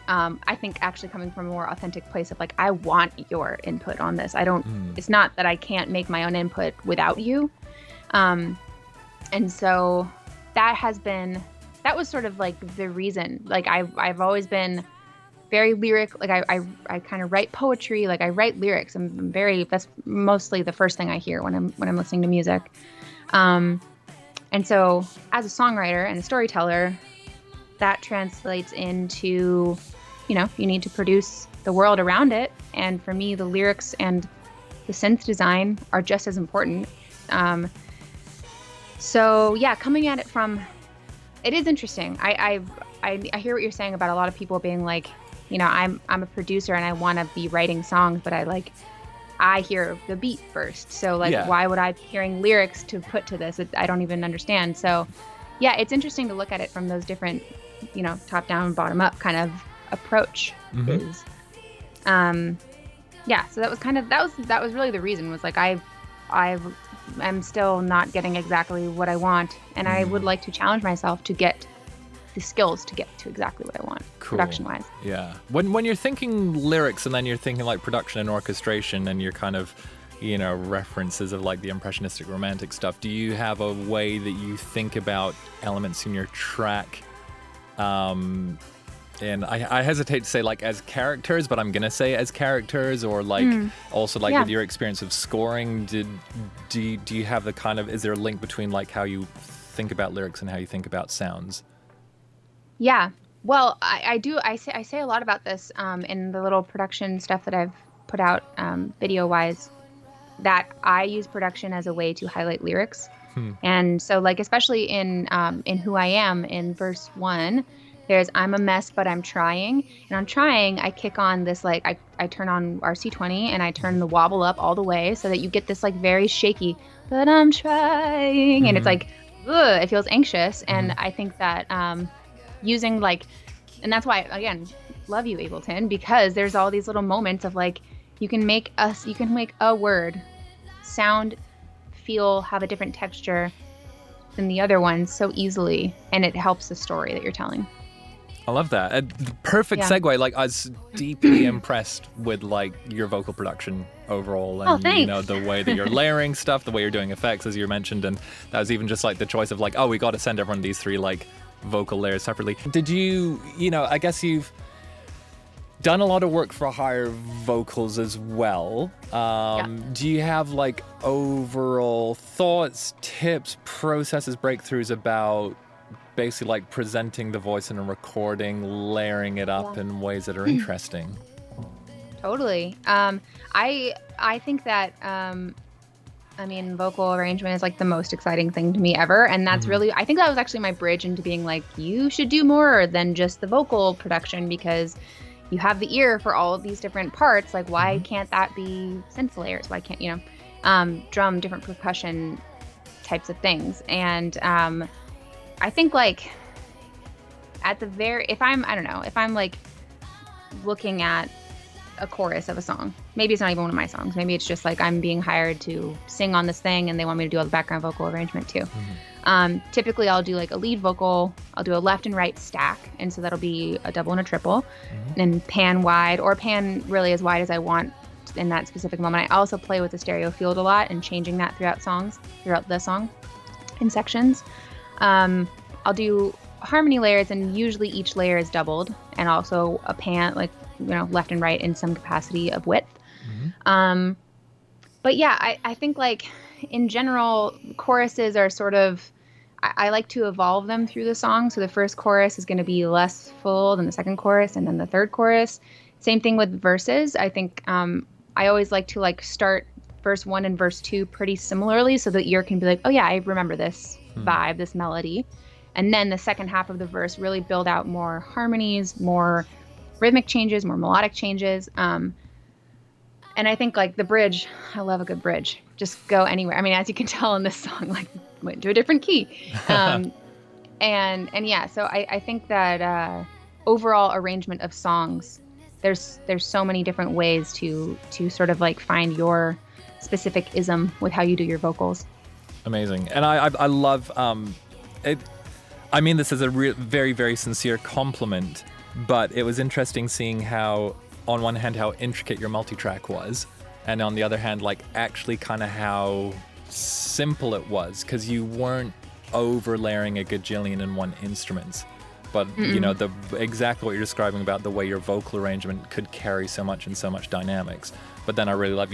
I think actually coming from a more authentic place of like, I want your input on this. I don't, it's not that I can't make my own input without you. And so that was sort of like the reason. Like I've always been very lyric. Like I kind of write poetry. Like I write lyrics. That's mostly the first thing I hear when I'm listening to music. And so as a songwriter and a storyteller, that translates into, you know, you need to produce the world around it. And for me, the lyrics and the synth design are just as important. So yeah, coming at it from, it is interesting. I hear what you're saying about a lot of people being like, you know, I'm a producer and I want to be writing songs, but I hear the beat first. So like, why would I be hearing lyrics to put to this? I don't even understand. So yeah, it's interesting to look at it from those different, you know, top down, bottom up kind of approach. So that was kind of, that was really the reason, was like, I'm still not getting exactly what I want. And I would like to challenge myself to get the skills to get to exactly what I want, production wise. Yeah. When you're thinking lyrics and then you're thinking like production and orchestration and you're kind of, you know, references of like the impressionistic romantic stuff, do you have a way that you think about elements in your track? And I hesitate to say like as characters, but I'm going to say as characters, or like also like with your experience of scoring, do you have the kind of, is there a link between like how you think about lyrics and how you think about sounds? Yeah, well, I do. I say a lot about this in the little production stuff that I've put out video-wise, that I use production as a way to highlight lyrics. And so, like, especially in Who I Am, in verse 1, there's I'm a mess, but I'm trying. And on trying, I kick on this, like, I turn on RC20 and I turn the wobble up all the way so that you get this, like, very shaky, but I'm trying. And it's like, ugh, it feels anxious. And I think that using like, and that's why, again, love you, Ableton, because there's all these little moments of like, you can make a word sound, feel, have a different texture than the other ones so easily, and it helps the story that you're telling. I love that. Perfect segue. Like, I was deeply impressed with like your vocal production overall, and you know, the way that you're layering stuff, the way you're doing effects, as you mentioned, and that was even just like the choice of like, oh, we got to send everyone these 3 like vocal layers separately. Did you know, I guess you've done a lot of work for higher vocals as well. Do you have like overall thoughts, tips, processes, breakthroughs about basically like presenting the voice in a recording, layering it up in ways that are interesting? Totally. I think that I mean, vocal arrangement is like the most exciting thing to me ever. And that's really, I think that was actually my bridge into being like, you should do more than just the vocal production, because you have the ear for all of these different parts. Like, why can't that be synth layers? Why can't, you know, drum, different percussion types of things? And I think like at the if I'm like looking at a chorus of a song. Maybe it's not even one of my songs. Maybe it's just like I'm being hired to sing on this thing and they want me to do all the background vocal arrangement too. Typically I'll do like a lead vocal, I'll do a left and right stack, and so that'll be a double and a triple, and pan wide or pan really as wide as I want in that specific moment. I also play with the stereo field a lot and changing that throughout the song in sections. I'll do harmony layers, and usually each layer is doubled, and also a pan, like, left and right in some capacity of width. But yeah, I think like in general, choruses are sort of, I like to evolve them through the song. So the first chorus is going to be less full than the second chorus, and then the third chorus. Same thing with verses. I think I always like to like start verse 1 and verse 2 pretty similarly, so the ear can be like, oh yeah, I remember this vibe, this melody. And then the second half of the verse really build out more harmonies, more rhythmic changes, more melodic changes. And I think like the bridge, I love a good bridge. Just go anywhere. I mean, as you can tell in this song, like went to a different key. And yeah, so I think that overall arrangement of songs, there's so many different ways to sort of like find your specific ism with how you do your vocals. Amazing. And I love it. I mean this is a very, very sincere compliment, but it was interesting seeing how, on one hand, how intricate your multi-track was, and on the other hand, like actually kind of how simple it was, because you weren't overlayering a gajillion in one instruments. But, exactly what you're describing about the way your vocal arrangement could carry so much and so much dynamics. But then I really love,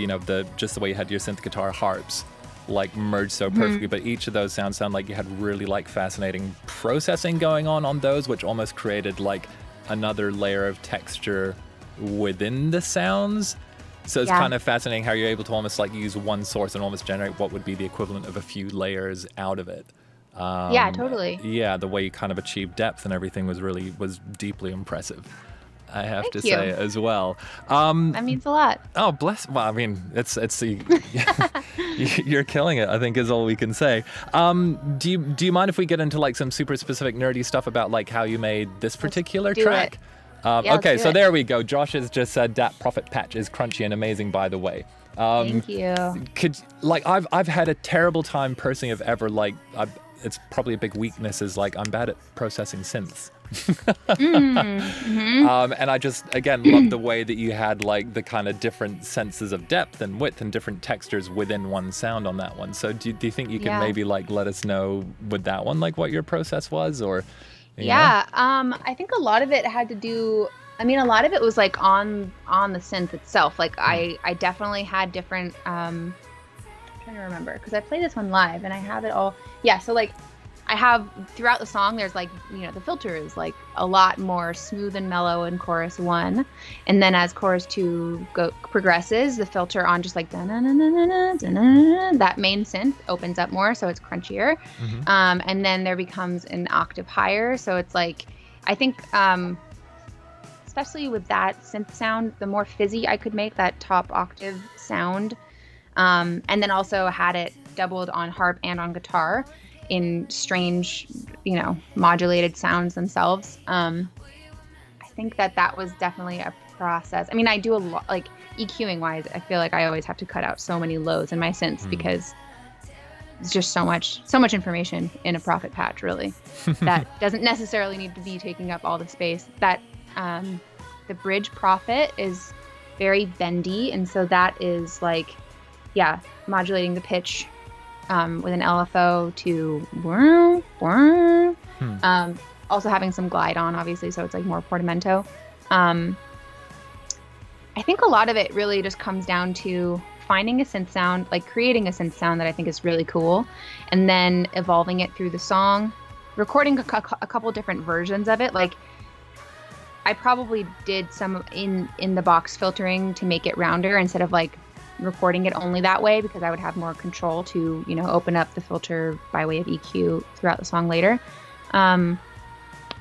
just the way you had your synth guitar harps, like merged so perfectly. But each of those sound like you had really like fascinating processing going on those, which almost created like another layer of texture within the sounds. So it's kind of fascinating how you're able to almost like use one source and almost generate what would be the equivalent of a few layers out of it. Yeah, totally. Yeah, the way you kind of achieved depth and everything was deeply impressive, I have Thank to you. say as well. That means a lot. Oh, bless. Well, I mean, it's you're killing it, I think, is all we can say. Do you mind if we get into like some super specific nerdy stuff about like how you made this particular track? Okay, so there we go. Josh has just said that Prophet Patch is crunchy and amazing, by the way. Thank you. I've had a terrible time personally of ever like it's probably a big weakness is like I'm bad at processing synths. And I just again love the way that you had like the kind of different senses of depth and width and different textures within one sound on that one. So do you think you can maybe like let us know with that one like what your process was, or I think a lot of it had to do, I mean, a lot of it was like on the synth itself. Like I definitely had different I'm trying to remember because I played this one live and I have it all. Yeah, so like I have throughout the song there's like, the filter is like a lot more smooth and mellow in chorus 1, and then as chorus 2 progresses, the filter on just like that main synth opens up more, so it's crunchier. And then there becomes an octave higher, so it's like I think especially with that synth sound, the more fizzy I could make that top octave sound, and then also had it doubled on harp and on guitar in strange, modulated sounds themselves. I think that was definitely a process. I mean, I do a lot, like EQing wise, I feel like I always have to cut out so many lows in my synths because it's just so much information in a Prophet Patch, really, that doesn't necessarily need to be taking up all the space. That the bridge Prophet is very bendy, and so that is like, modulating the pitch with an LFO to also having some glide on, obviously, so it's like more portamento. I think a lot of it really just comes down to finding a synth sound, like creating a synth sound that I think is really cool, and then evolving it through the song, recording a couple different versions of it. Like I probably did some in the box filtering to make it rounder instead of like recording it only that way, because I would have more control to open up the filter by way of EQ throughout the song later. And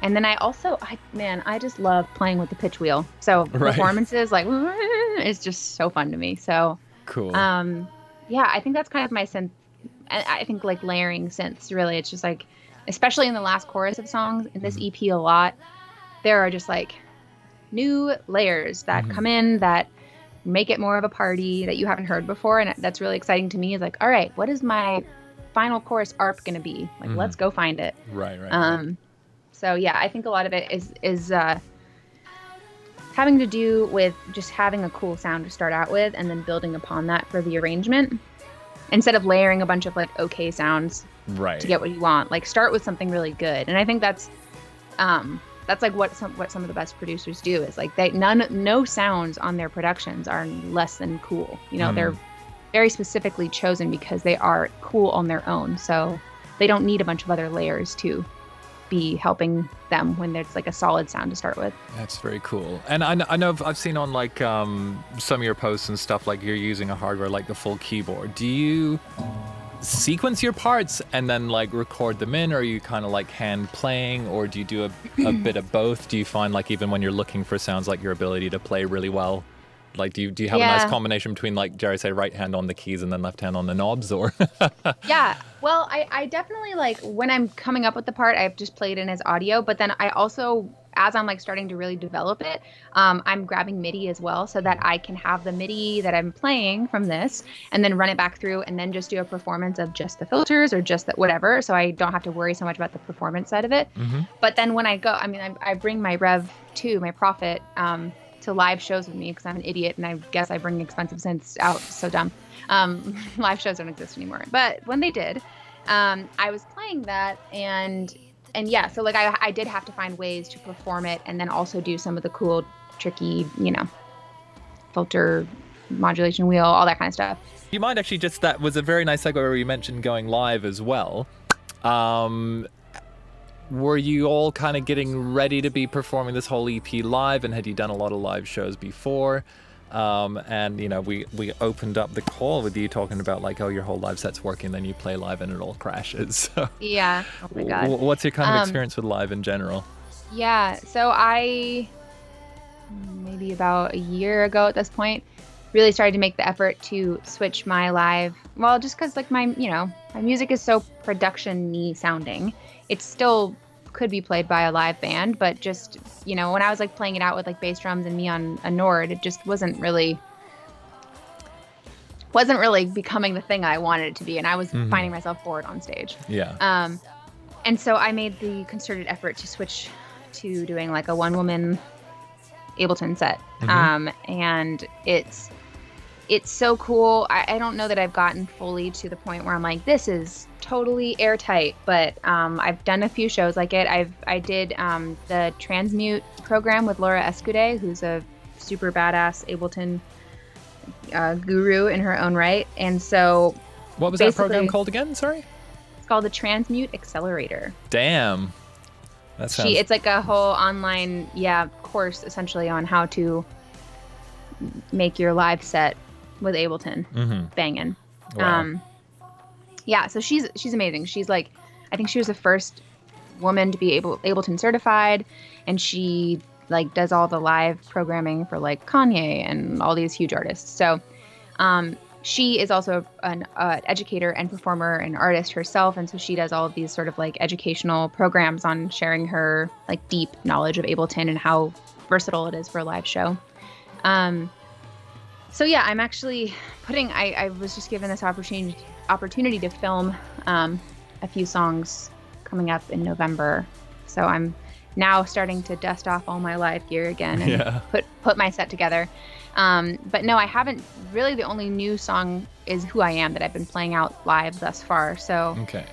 then I also I just love playing with the pitch wheel, so performances like it's just so fun to me. So cool. I think that's kind of my synth. I think like layering synths, really, it's just like, especially in the last chorus of songs in this EP a lot, there are just like new layers that come in that make it more of a party that you haven't heard before. And that's really exciting to me, is like, all right, what is my final chorus arp going to be? Like, let's go find it. Right. So yeah, I think a lot of it is having to do with just having a cool sound to start out with and then building upon that for the arrangement, instead of layering a bunch of like okay sounds to get what you want. Like, start with something really good. And I think that's like what some of the best producers do, is like no sounds on their productions are less than cool. You know, they're very specifically chosen because they are cool on their own. So they don't need a bunch of other layers to be helping them when there's like a solid sound to start with. That's very cool. And I know I've seen on like some of your posts and stuff, like you're using a hardware like the full keyboard. Do you sequence your parts and then like record them in, or are you kind of like hand playing, or do you do a bit of both? Do you find like even when you're looking for sounds, like your ability to play really well, like do you have a nice combination between, like Jerry said, right hand on the keys and then left hand on the knobs, or? Yeah, well, I definitely, like, when I'm coming up with the part, I've just played in as audio, but then I also, as I'm like starting to really develop it, I'm grabbing MIDI as well, so that I can have the MIDI that I'm playing from this and then run it back through and then just do a performance of just the filters or just that whatever, so I don't have to worry so much about the performance side of it. But then when I go, I mean, I bring my Rev 2, my Prophet, to live shows with me because I'm an idiot and I guess I bring expensive synths out. So dumb. Live shows don't exist anymore. But when they did, I was playing that and yeah, so like I did have to find ways to perform it and then also do some of the cool, tricky, you know, filter, modulation wheel, all that kind of stuff. You mind actually, just that was a very nice segue where you mentioned going live as well. Were you all kind of getting ready to be performing this whole EP live, and had you done a lot of live shows before? And you know, we opened up the call with you talking about like, oh, your whole live set's working, then you play live and it all crashes. So, yeah. Oh my God. What's your kind of experience with live in general? Yeah. So I, maybe about a year ago at this point, really started to make the effort to switch my live. Well, just because like my music is so production-y sounding. It still could be played by a live band, but just, you know, when I was like playing it out with like bass drums and me on a Nord, it just wasn't really becoming the thing I wanted it to be, and I was finding myself bored on stage. Yeah. And so I made the concerted effort to switch to doing like a one-woman Ableton set. And it's so cool. I don't know that I've gotten fully to the point where I'm like, this is totally airtight, but I've done a few shows like it. I did the Transmute program with Laura Escude, who's a super badass Ableton guru in her own right. And so what was that program called again? Sorry? It's called the Transmute Accelerator. Damn. That sounds... It's like a whole online course essentially on how to make your live set with Ableton banging. Wow. Yeah, so she's amazing. She's like, I think she was the first woman to be Ableton certified, and she like does all the live programming for like Kanye and all these huge artists. So she is also an educator and performer and artist herself, and so she does all of these sort of like educational programs on sharing her like deep knowledge of Ableton and how versatile it is for a live show. So yeah, I'm actually I was just given this opportunity to film a few songs coming up in November. So I'm now starting to dust off all my live gear again and put my set together. But no, I haven't really. The only new song is Who I Am that I've been playing out live thus far. So okay.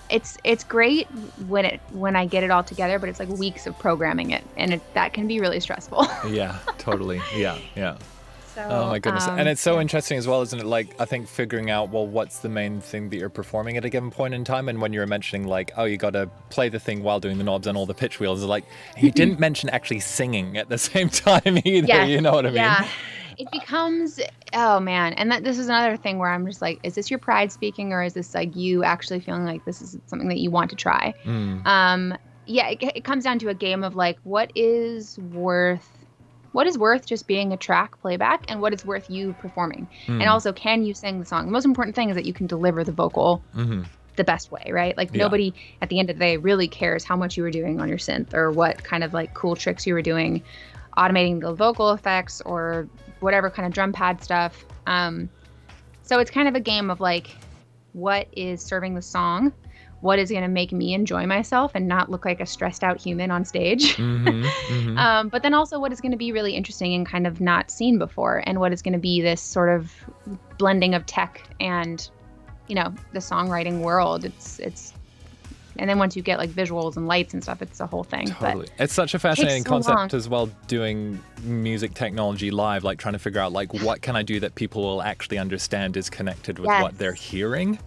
It's great when I get it all together, but it's like weeks of programming it, and that can be really stressful. Yeah, totally. Yeah. So, oh my goodness. And it's so interesting as well, isn't it? Like, I think figuring out, well, what's the main thing that you're performing at a given point in time. And when you were mentioning like, oh, you got to play the thing while doing the knobs and all the pitch wheels, like, you didn't mention actually singing at the same time either. Yes. You know what I mean? Yeah. It becomes, oh man. And this is another thing where I'm just like, is this your pride speaking, or is this like you actually feeling like this is something that you want to try? Yeah, it comes down to a game of like, what is worth just being a track playback, and what is worth you performing? And also, can you sing the song? The most important thing is that you can deliver the vocal the best way, right? Like nobody at the end of the day really cares how much you were doing on your synth or what kind of like cool tricks you were doing, automating the vocal effects or whatever kind of drum pad stuff. So it's kind of a game of like, what is serving the song? What is going to make me enjoy myself and not look like a stressed out human on stage? But then also what is going to be really interesting and kind of not seen before, and what is going to be this sort of blending of tech and, you know, the songwriting world. It's and then once you get like visuals and lights and stuff, it's a whole thing. Totally. But it's such a fascinating concept as well, doing music technology live, like trying to figure out like what can I do that people will actually understand is connected with what they're hearing.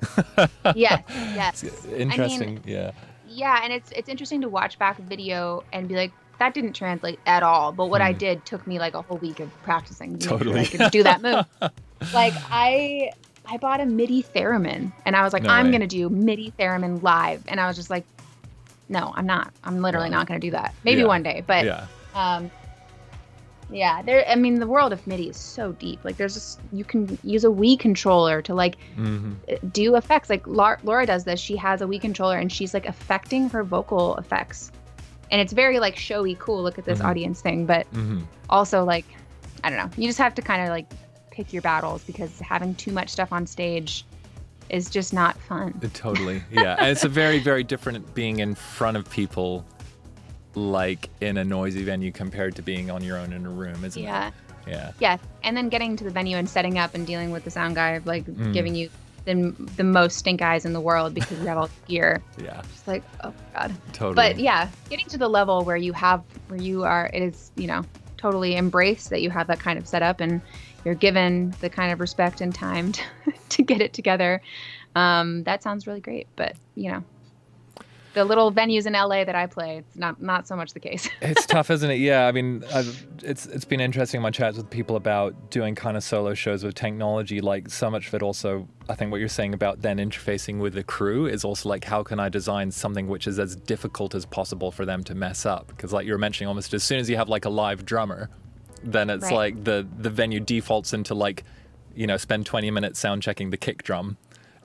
Yes. It's interesting. Yeah, and it's interesting to watch back a video and be like, that didn't translate at all. But what I did took me like a whole week of practicing to make sure I could do that move. Like I bought a MIDI theremin and I was like, I'm going to do MIDI theremin live. And I was just like, no, I'm not. I'm literally not going to do that. Maybe one day. But the world of MIDI is so deep. Like you can use a Wii controller to like do effects. Like Laura does this. She has a Wii controller and she's like affecting her vocal effects. And it's very like showy, cool, look at this audience thing. But also like, I don't know. You just have to kind of like pick your battles, because having too much stuff on stage is just not fun. Totally. Yeah. And it's a very, very different being in front of people, like in a noisy venue, compared to being on your own in a room, isn't it? Yeah. And then getting to the venue and setting up and dealing with the sound guy, like giving you the most stink eyes in the world because you have all the gear. Yeah. Just like, oh God. Totally. But yeah, getting to the level where you are, it is, you know, totally embraced that you have that kind of setup and you're given the kind of respect and time to get it together. That sounds really great. But, you know, the little venues in LA that I play, it's not so much the case. It's tough, isn't it? Yeah, I mean, it's been interesting in my chats with people about doing kind of solo shows with technology. Like so much of it also, I think what you're saying about then interfacing with the crew is also like, how can I design something which is as difficult as possible for them to mess up? Because like you were mentioning, almost as soon as you have like a live drummer, then it's like the venue defaults into like, you know, spend 20 minutes sound checking the kick drum.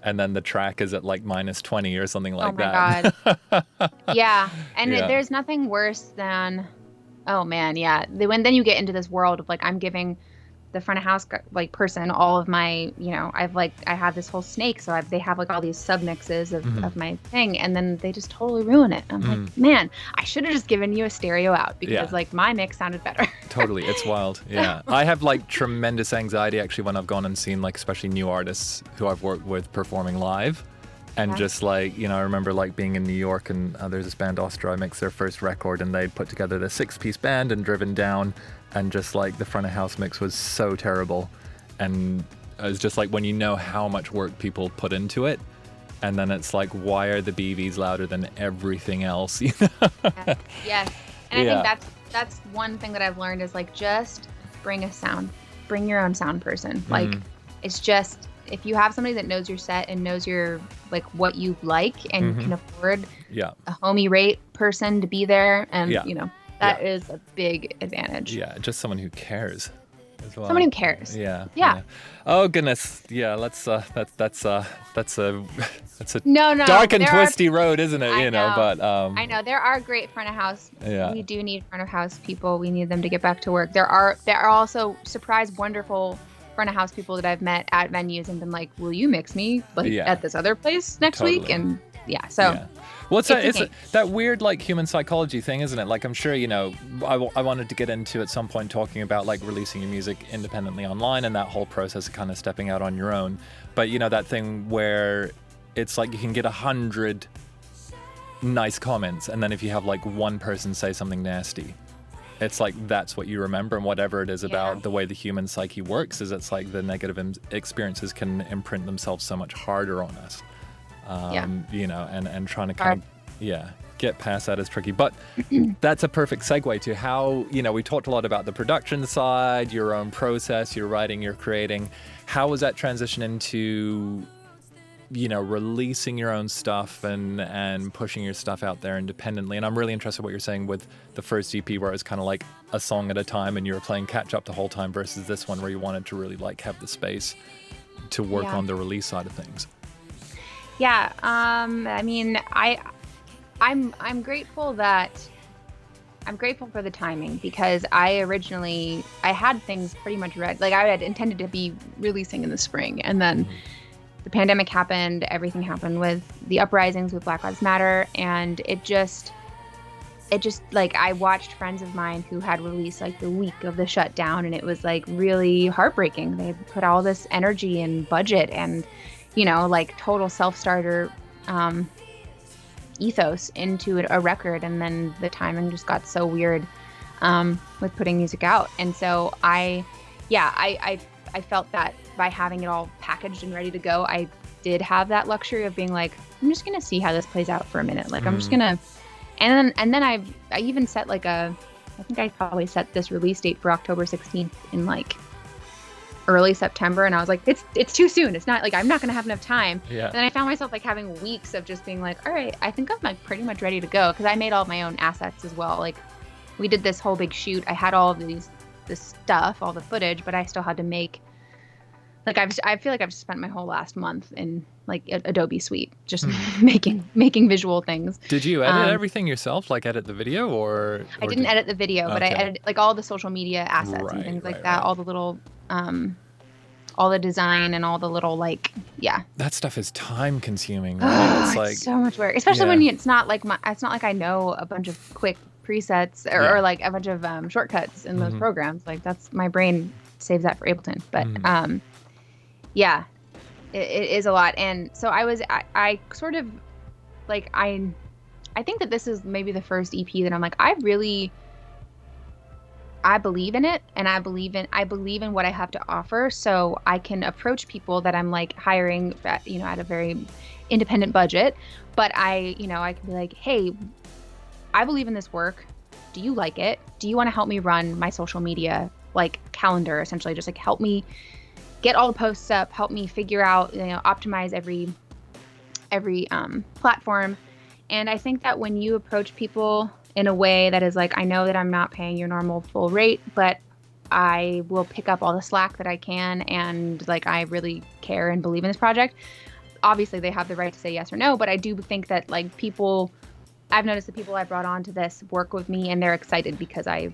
And then the track is at like -20 or something like that. Oh my God. Yeah. And there's nothing worse than, then you get into this world of like, I'm giving the front of house like person all of my, you know, I have this whole snake. So they have like all these sub mixes of my thing. And then they just totally ruin it. I'm like, man, I should have just given you a stereo out because like my mix sounded better. Totally. It's wild. Yeah. I have like tremendous anxiety actually when I've gone and seen like especially new artists who I've worked with performing live. And just like, you know, I remember like being in New York and there's this band Ostra mixed their first record and they'd put together this 6-piece band and driven down, and just like the front of house mix was so terrible. And it was just like when you know how much work people put into it, and then it's like, why are the BVs louder than everything else? You know? Yes. And I think that's one thing that I've learned is like, just bring your own sound person. Like it's just, if you have somebody that knows your set and knows your like what you like and can afford a homie rate person to be there, and you know, that is a big advantage. Yeah, just someone who cares as well. Someone who cares. Yeah. Oh goodness. Yeah, that's a no, dark and twisty road, isn't it? You know, but I know there are great front of house. Yeah. We do need front of house people. We need them to get back to work. There are also surprise wonderful front of house people that I've met at venues and been like, will you mix me like at this other place next week? And well, it's that weird like human psychology thing, isn't it? Like I'm sure, you know, I wanted to get into at some point talking about like releasing your music independently online and that whole process of kind of stepping out on your own. But you know, that thing where it's like you can get 100 nice comments, and then if you have like one person say something nasty, it's like that's what you remember. And whatever it is about the way the human psyche works is it's like the negative experiences can imprint themselves so much harder on us. You know, and trying to kind of get past that is tricky. But that's a perfect segue to how, you know, we talked a lot about the production side, your own process, your writing, your creating. How was that transition into, you know, releasing your own stuff and pushing your stuff out there independently? And I'm really interested in what you're saying with the first EP, where it was kind of like a song at a time and you were playing catch up the whole time, versus this one where you wanted to really like have the space to work on the release side of things. Yeah. I mean, I'm grateful that I'm grateful for the timing, because I had things pretty much ready. Like, I had intended to be releasing in the spring, and then the pandemic happened. Everything happened with the uprisings with Black Lives Matter, and it just like, I watched friends of mine who had released like the week of the shutdown, and it was like really heartbreaking. They put all this energy and budget and, like total self-starter ethos into a record, and then the timing just got so weird with putting music out. And so I felt that by having it all packaged and ready to go, I did have that luxury of being like, I'm just gonna see how this plays out for a minute. Like, I'm just gonna, and then I even set like I think I probably set this release date for October 16th in like early September, and I was like, it's too soon. It's not like, I'm not gonna have enough time. Yeah. And then I found myself like having weeks of just being like, all right, I think I'm like pretty much ready to go, because I made all my own assets as well. Like, we did this whole big shoot. I had all of this stuff, all the footage, but I still had to make, like, I feel like I've spent my whole last month in like Adobe Suite just making visual things. Did you edit everything yourself, like edit the video, or I didn't edit the video, but I edited like all the social media assets and things like that, all the little all the design and all the little, like, that stuff is time consuming, right? It's like so much work, especially when it's not like I know a bunch of quick presets or like a bunch of shortcuts in those programs. Like, that's, my brain saves that for Ableton. But it is a lot. And so I sort of like, I think that this is maybe the first EP that I'm like, I believe in it, and I believe in what I have to offer, so I can approach people that I'm like hiring at, at a very independent budget, but I can be like, hey, I believe in this work. Do you like it? Do you want to help me run my social media, like, calendar, essentially? Just like, help me get all the posts up, help me figure out, optimize every platform. And I think that when you approach people in a way that is like, I know that I'm not paying your normal full rate, but I will pick up all the slack that I can, and like, I really care and believe in this project. Obviously, they have the right to say yes or no, but I do think that, like, I've noticed the people I brought on to this work with me, and they're excited because I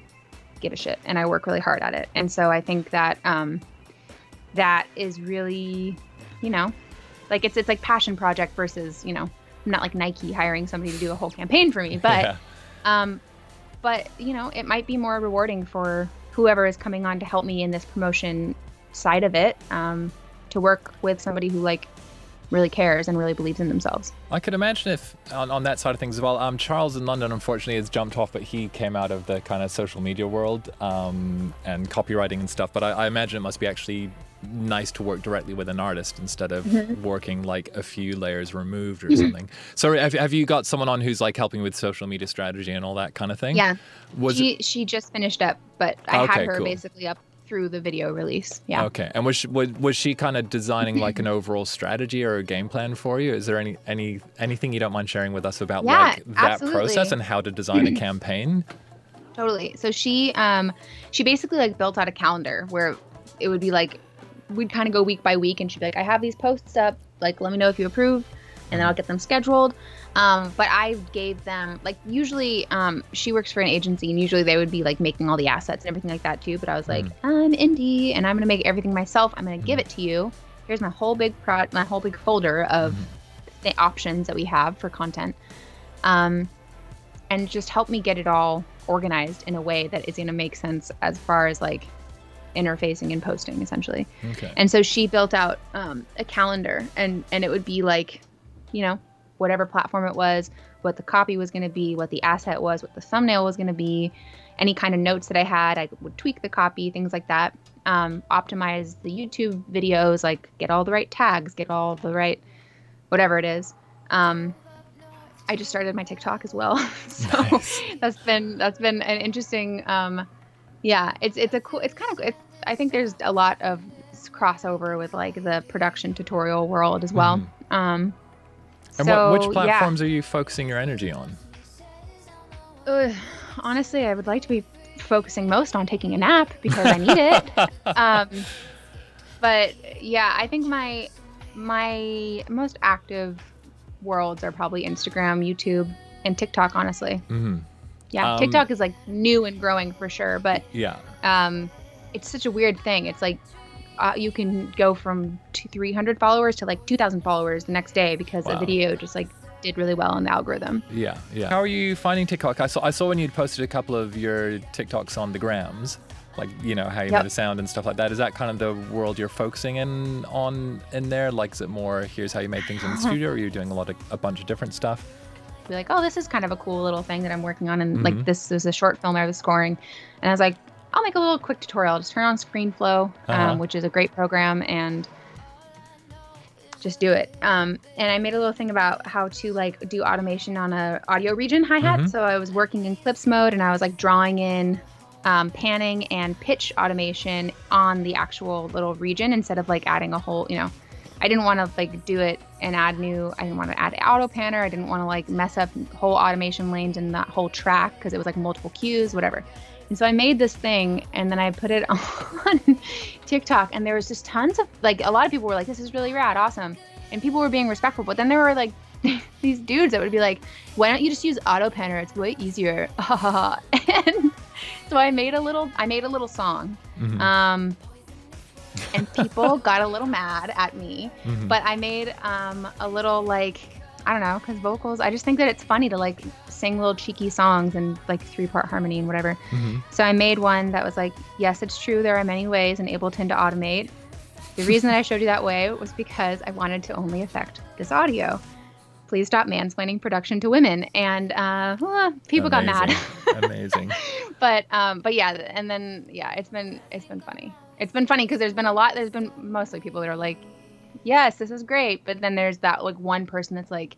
give a shit and I work really hard at it. And so I think that that is really, like, it's like passion project versus, I'm not like Nike hiring somebody to do a whole campaign for me, but but it might be more rewarding for whoever is coming on to help me in this promotion side of it, to work with somebody who like really cares and really believes in themselves. I could imagine if on that side of things as well. Charles in London, unfortunately, has jumped off, but he came out of the kind of social media world and copywriting and stuff. But I imagine it must be actually nice to work directly with an artist instead of working like a few layers removed or something. So have you got someone on who's like helping with social media strategy and all that kind of thing? Yeah, she just finished up, but I had her basically up through the video release. Yeah. Okay. And was she kind of designing like an overall strategy or a game plan for you? Is there anything you don't mind sharing with us about like that process and how to design a campaign? Totally. So she basically like built out a calendar where it would be like, we'd kind of go week by week, and she'd be like, I have these posts up, like, let me know if you approve, and then I'll get them scheduled. But I gave them, like, usually she works for an agency, and usually they would be like making all the assets and everything like that too. But I was like, I'm indie and I'm going to make everything myself. I'm going to give it to you. Here's my whole big folder of the options that we have for content. And just help me get it all organized in a way that is going to make sense as far as like interfacing and posting, essentially. Okay. And so she built out a calendar, and it would be like, whatever platform it was, what the copy was going to be, what the asset was, what the thumbnail was going to be, any kind of notes that I had, I would tweak the copy, things like that. Optimize the YouTube videos, like get all the right tags, get all the right, whatever it is. I just started my TikTok as well. So nice. that's been an interesting, I think there's a lot of crossover with like the production tutorial world as well. And which platforms are you focusing your energy on? Honestly, I would like to be focusing most on taking a nap because I need it. But yeah, I think my most active worlds are probably Instagram, YouTube, and TikTok, honestly. Yeah, TikTok is like new and growing for sure, but it's such a weird thing. It's like you can go from 300 followers to like 2,000 followers the next day because a video just like did really well in the algorithm. Yeah. How are you finding TikTok? I saw when you'd posted a couple of your TikToks on the grams, like, you know, how you made a sound and stuff like that. Is that kind of the world you're focusing in there? Like, is it more, here's how you made things in the studio, or are you doing a bunch of different stuff? Be like, oh, this is kind of a cool little thing that I'm working on. And like, this was a short film I was scoring. And I was like, I'll make a little quick tutorial. Just turn on ScreenFlow, which is a great program, and just do it. And I made a little thing about how to like do automation on a audio region hi-hat. So I was working in clips mode, and I was like drawing in panning and pitch automation on the actual little region instead of like adding a whole, you know, I didn't want to like do it and I didn't want to add auto panner. I didn't want to like mess up whole automation lanes in that whole track because it was like multiple cues, whatever. And so I made this thing, and then I put it on TikTok, and there was just tons of, like, a lot of people were like, this is really rad, awesome. And people were being respectful, but then there were like these dudes that would be like, why don't you just use auto panner? It's way easier. And so I made a little song. And people got a little mad at me, but I made a little, like, I don't know, because vocals, I just think that it's funny to like sing little cheeky songs and like 3-part harmony and whatever. So I made one that was like, yes, it's true, there are many ways in Ableton to automate. The reason that I showed you that way was because I wanted to only affect this audio. Please stop mansplaining production to women. And people got mad. Amazing. But yeah, and then it's been funny. It's been funny because there's been mostly people that are like, yes, this is great. But then there's that like one person that's like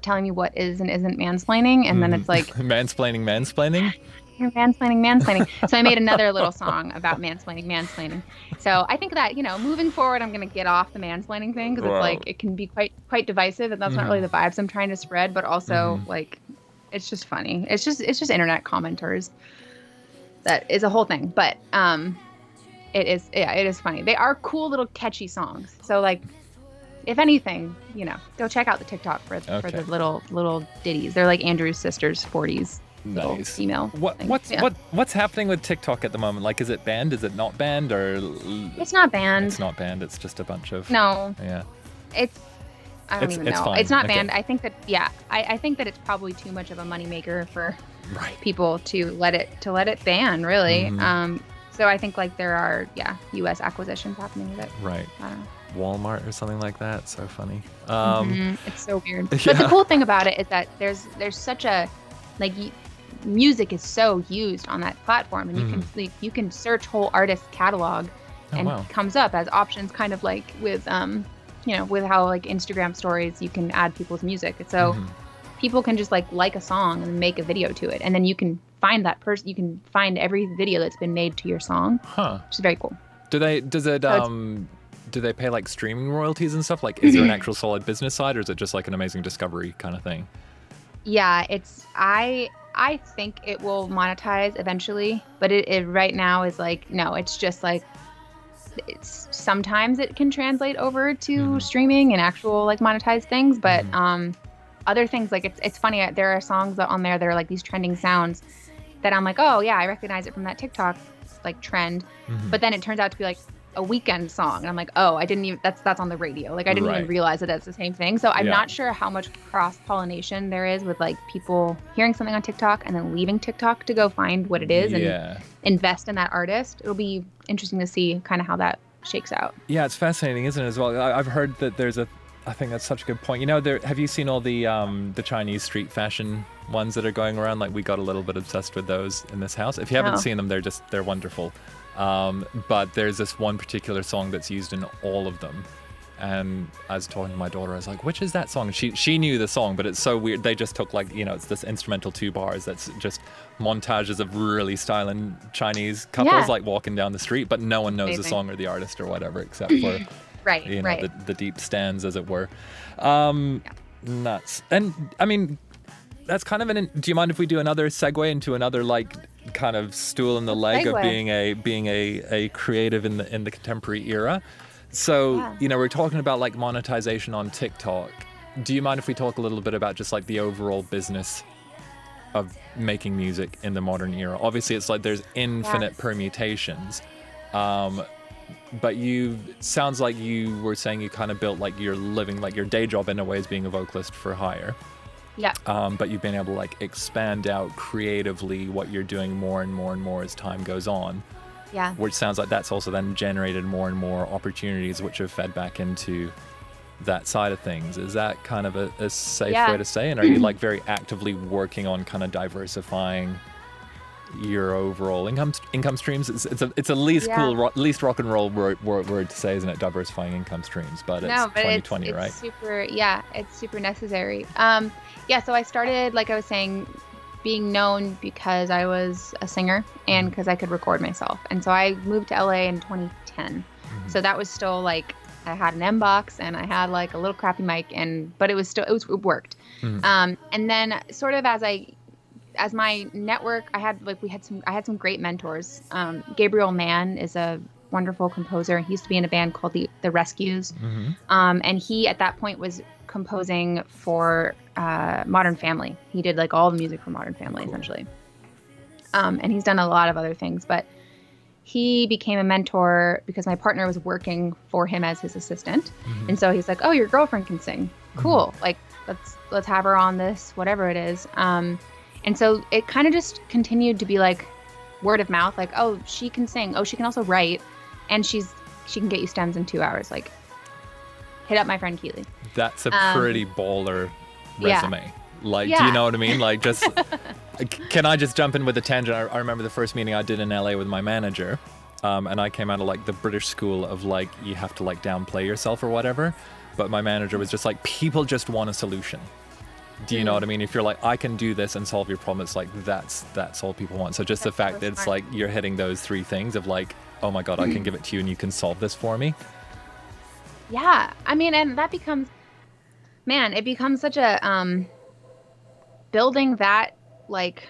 telling me what is and isn't mansplaining. And then it's like mansplaining. You're mansplaining. So I made another little song about mansplaining. So I think that, you know, moving forward, I'm going to get off the mansplaining thing because it's like, it can be quite divisive, and that's not really the vibes I'm trying to spread, but also like, it's just funny. It's just internet commenters. That is a whole thing. But, it is funny. They are cool little catchy songs. So like, if anything, you know, go check out the TikTok for the little ditties. They're like Andrew's sister's 40s. Nice. Female. What's happening with TikTok at the moment? Like, is it banned? Is it not banned? Or it's not banned. It's not banned. It's just a bunch of no. Yeah. I don't even know. Fine. It's not banned. I think that I think that it's probably too much of a moneymaker for people to let it ban, really. So I think like there are U.S. acquisitions happening with it. Right. I don't know. Walmart or something like that. So funny. It's so weird. But the cool thing about it is that there's such a like music is so used on that platform, and you can search whole artist catalog, and it comes up as options, kind of like with with how like Instagram stories you can add people's music. So people can just like a song and make a video to it, and then you can find that person. You can find every video that's been made to your song, which is very cool. Do they pay like streaming royalties and stuff? Like, is there an actual solid business side, or is it just like an amazing discovery kind of thing? Yeah, I think it will monetize eventually, but it right now is like, no, it's just like, sometimes it can translate over to streaming and actual like monetized things, but other things, like it's funny, there are songs on there that are like these trending sounds that I'm like, oh yeah, I recognize it from that TikTok like trend, but then it turns out to be like a weekend song, and I'm like, oh, I didn't even, that's on the radio, like I didn't even realize that that's the same thing. So I'm not sure how much cross-pollination there is with like people hearing something on TikTok and then leaving TikTok to go find what it is and invest in that artist. It'll be interesting to see kind of how that shakes out. Yeah, it's fascinating, isn't it, as well? I've heard that there's I think that's such a good point. You know, have you seen all the Chinese street fashion ones that are going around? Like, we got a little bit obsessed with those in this house. If you haven't seen them, they're wonderful. But there's this one particular song that's used in all of them. And I was talking to my daughter, I was like, which is that song? She knew the song, but it's so weird. They just took like, it's this instrumental 2 bars that's just montages of really styling Chinese couples like walking down the street, but no one knows the song or the artist or whatever, except for the deep stands, as it were. Nuts. And I mean, that's kind of do you mind if we do another segue into another like kind of stool in the leg of being a creative in the contemporary era? So we're talking about like monetization on TikTok. do you mind if we talk a little bit about just like the overall business of making music in the modern era? Obviously, it's like there's infinite permutations. But sounds like you were saying you kind of built like your living, like your day job in a way as being a vocalist for hire. Yeah. But you've been able to like expand out creatively what you're doing more and more and more as time goes on. Yeah. Which sounds like that's also then generated more and more opportunities which have fed back into that side of things. Is that kind of a safe way to say? And are you like very actively working on kind of diversifying your overall income streams? It's a least cool, least rock and roll word to say, isn't it? Diversifying income streams, but it's 2020, right? It's super necessary. So I started, like I was saying, being known because I was a singer and because I could record myself. And so I moved to LA in 2010. So that was still like, I had an M-Box and I had like a little crappy mic, but it worked. And then sort of as my network, I had some great mentors. Gabriel Mann is a wonderful composer. He used to be in a band called the Rescues. And he at that point was composing for Modern Family. He did like all the music for Modern Family, essentially. And he's done a lot of other things, but he became a mentor because my partner was working for him as his assistant. And so he's like, oh, your girlfriend can sing. Cool. Like, let's have her on this, whatever it is. And so it kind of just continued to be like word of mouth, like, oh, she can sing. Oh, she can also write. And she can get you stems in 2 hours. Like, hit up my friend Keeley. That's a pretty baller resume. Yeah. Like, do you know what I mean? Like, just, can I just jump in with a tangent? I remember the first meeting I did in LA with my manager. And I came out of like the British school of like, you have to like downplay yourself or whatever. But my manager was just like, people just want a solution. Do you know what I mean? If you're like, I can do this and solve your problem, it's like, that's all people want. So just the fact that it's like, you're hitting those three things of like, oh my God, I can give it to you and you can solve this for me. Yeah. I mean, and that becomes, it becomes such a, building that like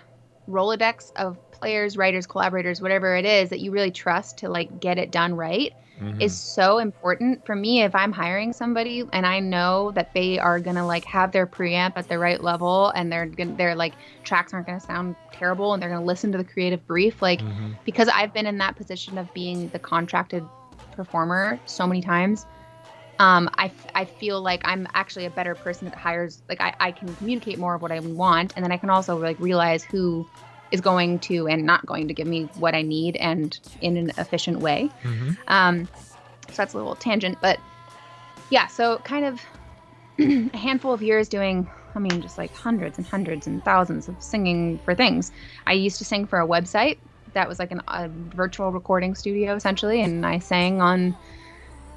Rolodex of players, writers, collaborators, whatever it is that you really trust to like get it done right is so important for me. If I'm hiring somebody and I know that they are gonna like have their preamp at the right level and their like tracks aren't gonna sound terrible and they're gonna listen to the creative brief, like because I've been in that position of being the contracted performer so many times. I feel like I'm actually a better person that hires, like I can communicate more of what I want, and then I can also like realize who is going to and not going to give me what I need and in an efficient way. So that's a little tangent, but yeah, so kind of a handful of years doing, just like hundreds and hundreds and thousands of singing for things. I used to sing for a website that was like a virtual recording studio essentially, and I sang on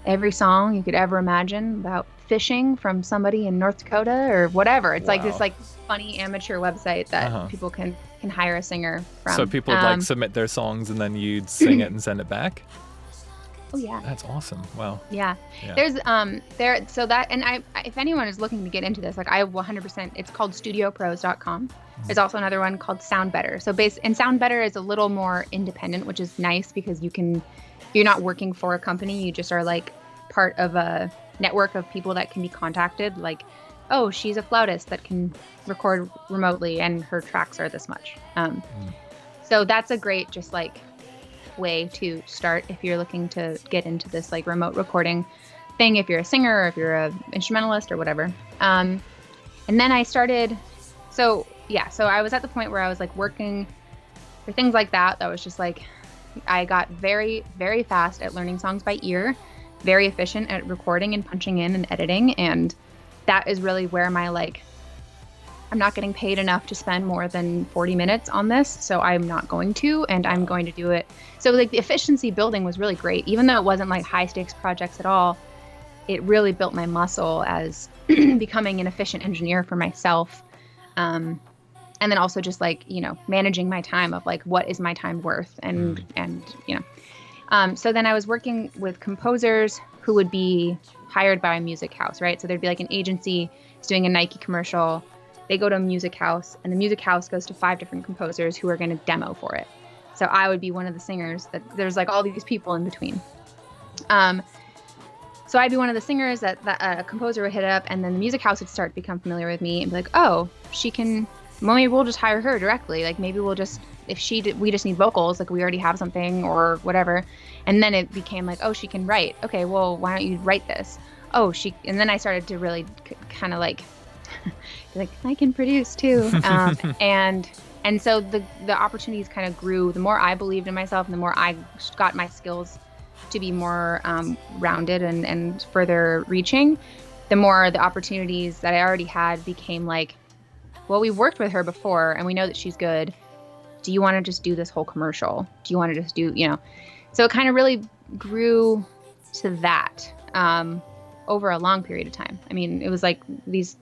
every song you could ever imagine about fishing from somebody in North Dakota or whatever. It's like this like funny amateur website that people can hire a singer from. So people would like submit their songs and then you'd sing it and send it back? Oh yeah. That's awesome. Wow. Yeah. There's so that, and if anyone is looking to get into this, like I 100%, it's called studiopros.com. There's also another one called Sound Better. And Sound Better is a little more independent, which is nice because you're not working for a company. You just are like part of a network of people that can be contacted. Like, oh, she's a flautist that can record remotely and her tracks are this much. So that's a great just like way to start if you're looking to get into this like remote recording thing, if you're a singer or if you're a instrumentalist or whatever. And then I started, so I was at the point where I was like working for things like that. That was just like, I got very, very fast at learning songs by ear, very efficient at recording and punching in and editing. And that is really where my like, I'm not getting paid enough to spend more than 40 minutes on this. So I'm not going to, and I'm going to do it. So like the efficiency building was really great. Even though it wasn't like high stakes projects at all, it really built my muscle as becoming an efficient engineer for myself. And then also just like, managing my time of like, what is my time worth? And so then I was working with composers who would be hired by a music house, right? So there'd be like an agency is doing a Nike commercial. They go to a music house and the music house goes to 5 different composers who are going to demo for it. So I would be one of the singers that there's like all these people in between. So I'd be one of the singers that a composer would hit up, and then the music house would start to become familiar with me and be like, oh, well, maybe we'll just hire her directly. Like maybe we'll just, we just need vocals, like we already have something or whatever. And then it became like, oh, she can write. Okay, well, why don't you write this? Oh, and then I started to really kind of like, be like, I can produce too. And so the opportunities kind of grew. The more I believed in myself and the more I got my skills to be more rounded and further reaching, the more the opportunities that I already had became like, well, we've worked with her before and we know that she's good. Do you want to just do this whole commercial? Do you want to just do, So it kind of really grew to that over a long period of time. I mean, it was like these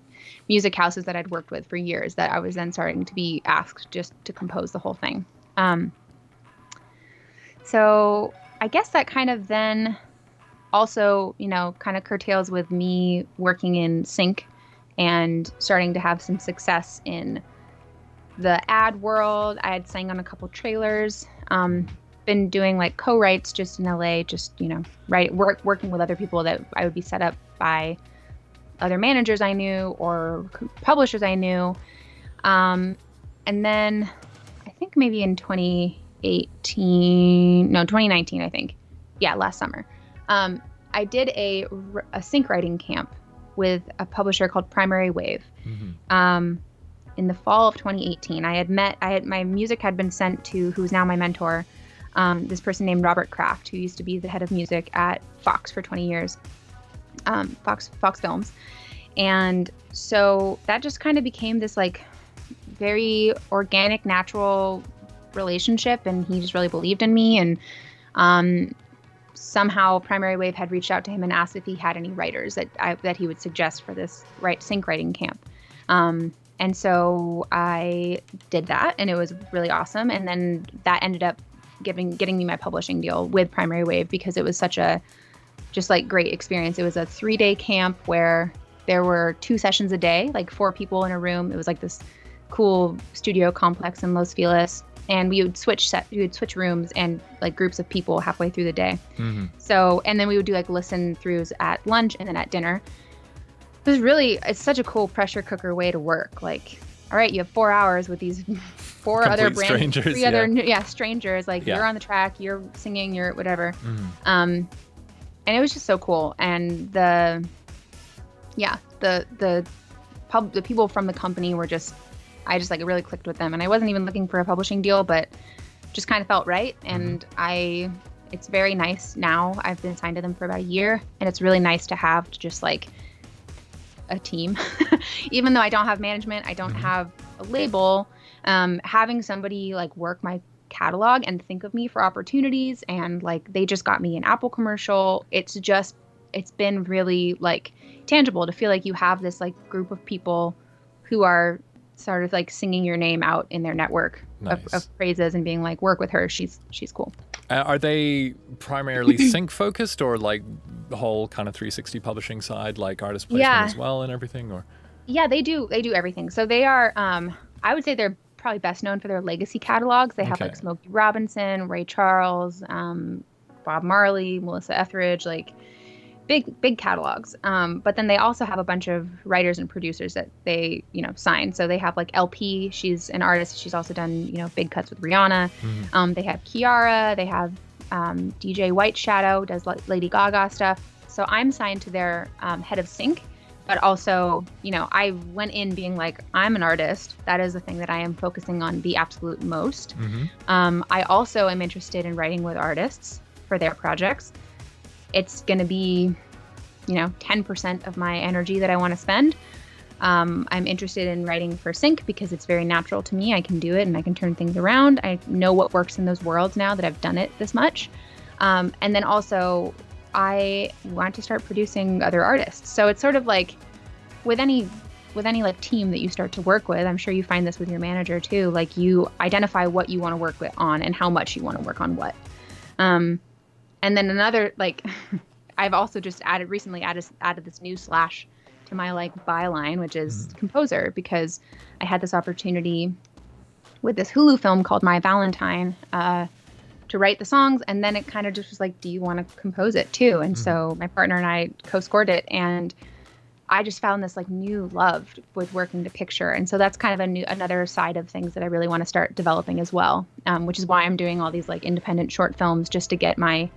music houses that I'd worked with for years that I was then starting to be asked just to compose the whole thing. So I guess that kind of then also, kind of curtails with me working in sync and starting to have some success in the ad world. I had sang on a couple trailers, been doing like co-writes just in LA, just, working with other people that I would be set up by other managers I knew or publishers I knew. And then I think maybe in 2019, I think. Yeah, last summer. I did a sync writing camp with a publisher called Primary Wave. In the fall of 2018. My music had been sent to who's now my mentor, this person named Robert Kraft, who used to be the head of music at Fox for 20 years, Fox Films. And so that just kind of became this like very organic, natural relationship, and he just really believed in me. And somehow Primary Wave had reached out to him and asked if he had any writers that he would suggest for this sync writing camp. And so I did that, and it was really awesome. And then that ended up getting me my publishing deal with Primary Wave, because it was such a just like great experience. It was a 3-day camp where there were 2 sessions a day, like 4 people in a room. It was like this cool studio complex in Los Feliz, and we would switch rooms and like groups of people halfway through the day. So, and then we would do like listen throughs at lunch and then at dinner. It's such a cool pressure cooker way to work. Like, all right, you have 4 hours with these 4 other strangers, 3 other strangers. Like you're on the track, you're singing, you're whatever. And it was just so cool. And the people from the company were I just like really clicked with them. And I wasn't even looking for a publishing deal, but just kind of felt right. And it's very nice now. I've been signed to them for about a year, and it's really nice to have just like a team. Even though I don't have management, I don't have a label, having somebody like work my catalog and think of me for opportunities, and like they just got me an Apple commercial. It's been really like tangible to feel like you have this like group of people who are sort of like singing your name out in their network of phrases and being like, work with her, she's cool. Are they primarily sync focused, or like the whole kind of 360 publishing side, like artist placement as well and everything? Or they do everything. So they are I would say they're probably best known for their legacy catalogs. They have like Smokey Robinson, Ray Charles, Bob Marley, Melissa Etheridge, like big catalogs. But then they also have a bunch of writers and producers that they, sign. So they have like LP, she's an artist. She's also done, big cuts with Rihanna. They have Kiara, they have DJ White Shadow, does Lady Gaga stuff. So I'm signed to their head of sync, but also, I went in being like, I'm an artist. That is the thing that I am focusing on the absolute most. I also am interested in writing with artists for their projects. It's going to be, 10% of my energy that I want to spend. I'm interested in writing for sync because it's very natural to me. I can do it and I can turn things around. I know what works in those worlds now that I've done it this much. And then also I want to start producing other artists. So it's sort of like with any like team that you start to work with, I'm sure you find this with your manager too. Like you identify what you want to work with on and how much you want to work on what. And then another, like, I've also just recently added this new slash to my like byline, which is composer, because I had this opportunity with this Hulu film called My Valentine, write the songs. And then it kind of just was like, do you want to compose it too? And so my partner and I co-scored it, and I just found this like new love with working to picture. And so that's kind of another side of things that I really want to start developing as well, which is why I'm doing all these like independent short films, just to get my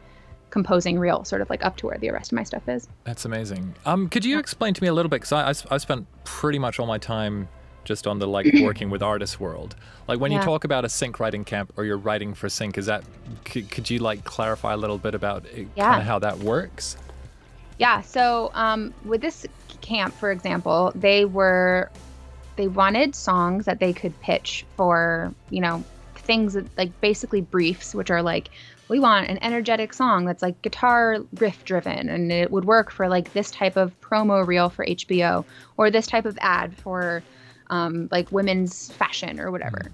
composing reel sort of like up to where the rest of my stuff is. That's amazing. Could you explain to me a little bit, because I spent pretty much all my time just on the like working with artists world. Like when you talk about a sync writing camp, or you're writing for sync, is that, could you like clarify a little bit about kind of how that works? Yeah. So with this camp, for example, they wanted songs that they could pitch for, things that, like, basically briefs, which are like, we want an energetic song that's like guitar riff driven, and it would work for like this type of promo reel for HBO, or this type of ad for like women's fashion or whatever.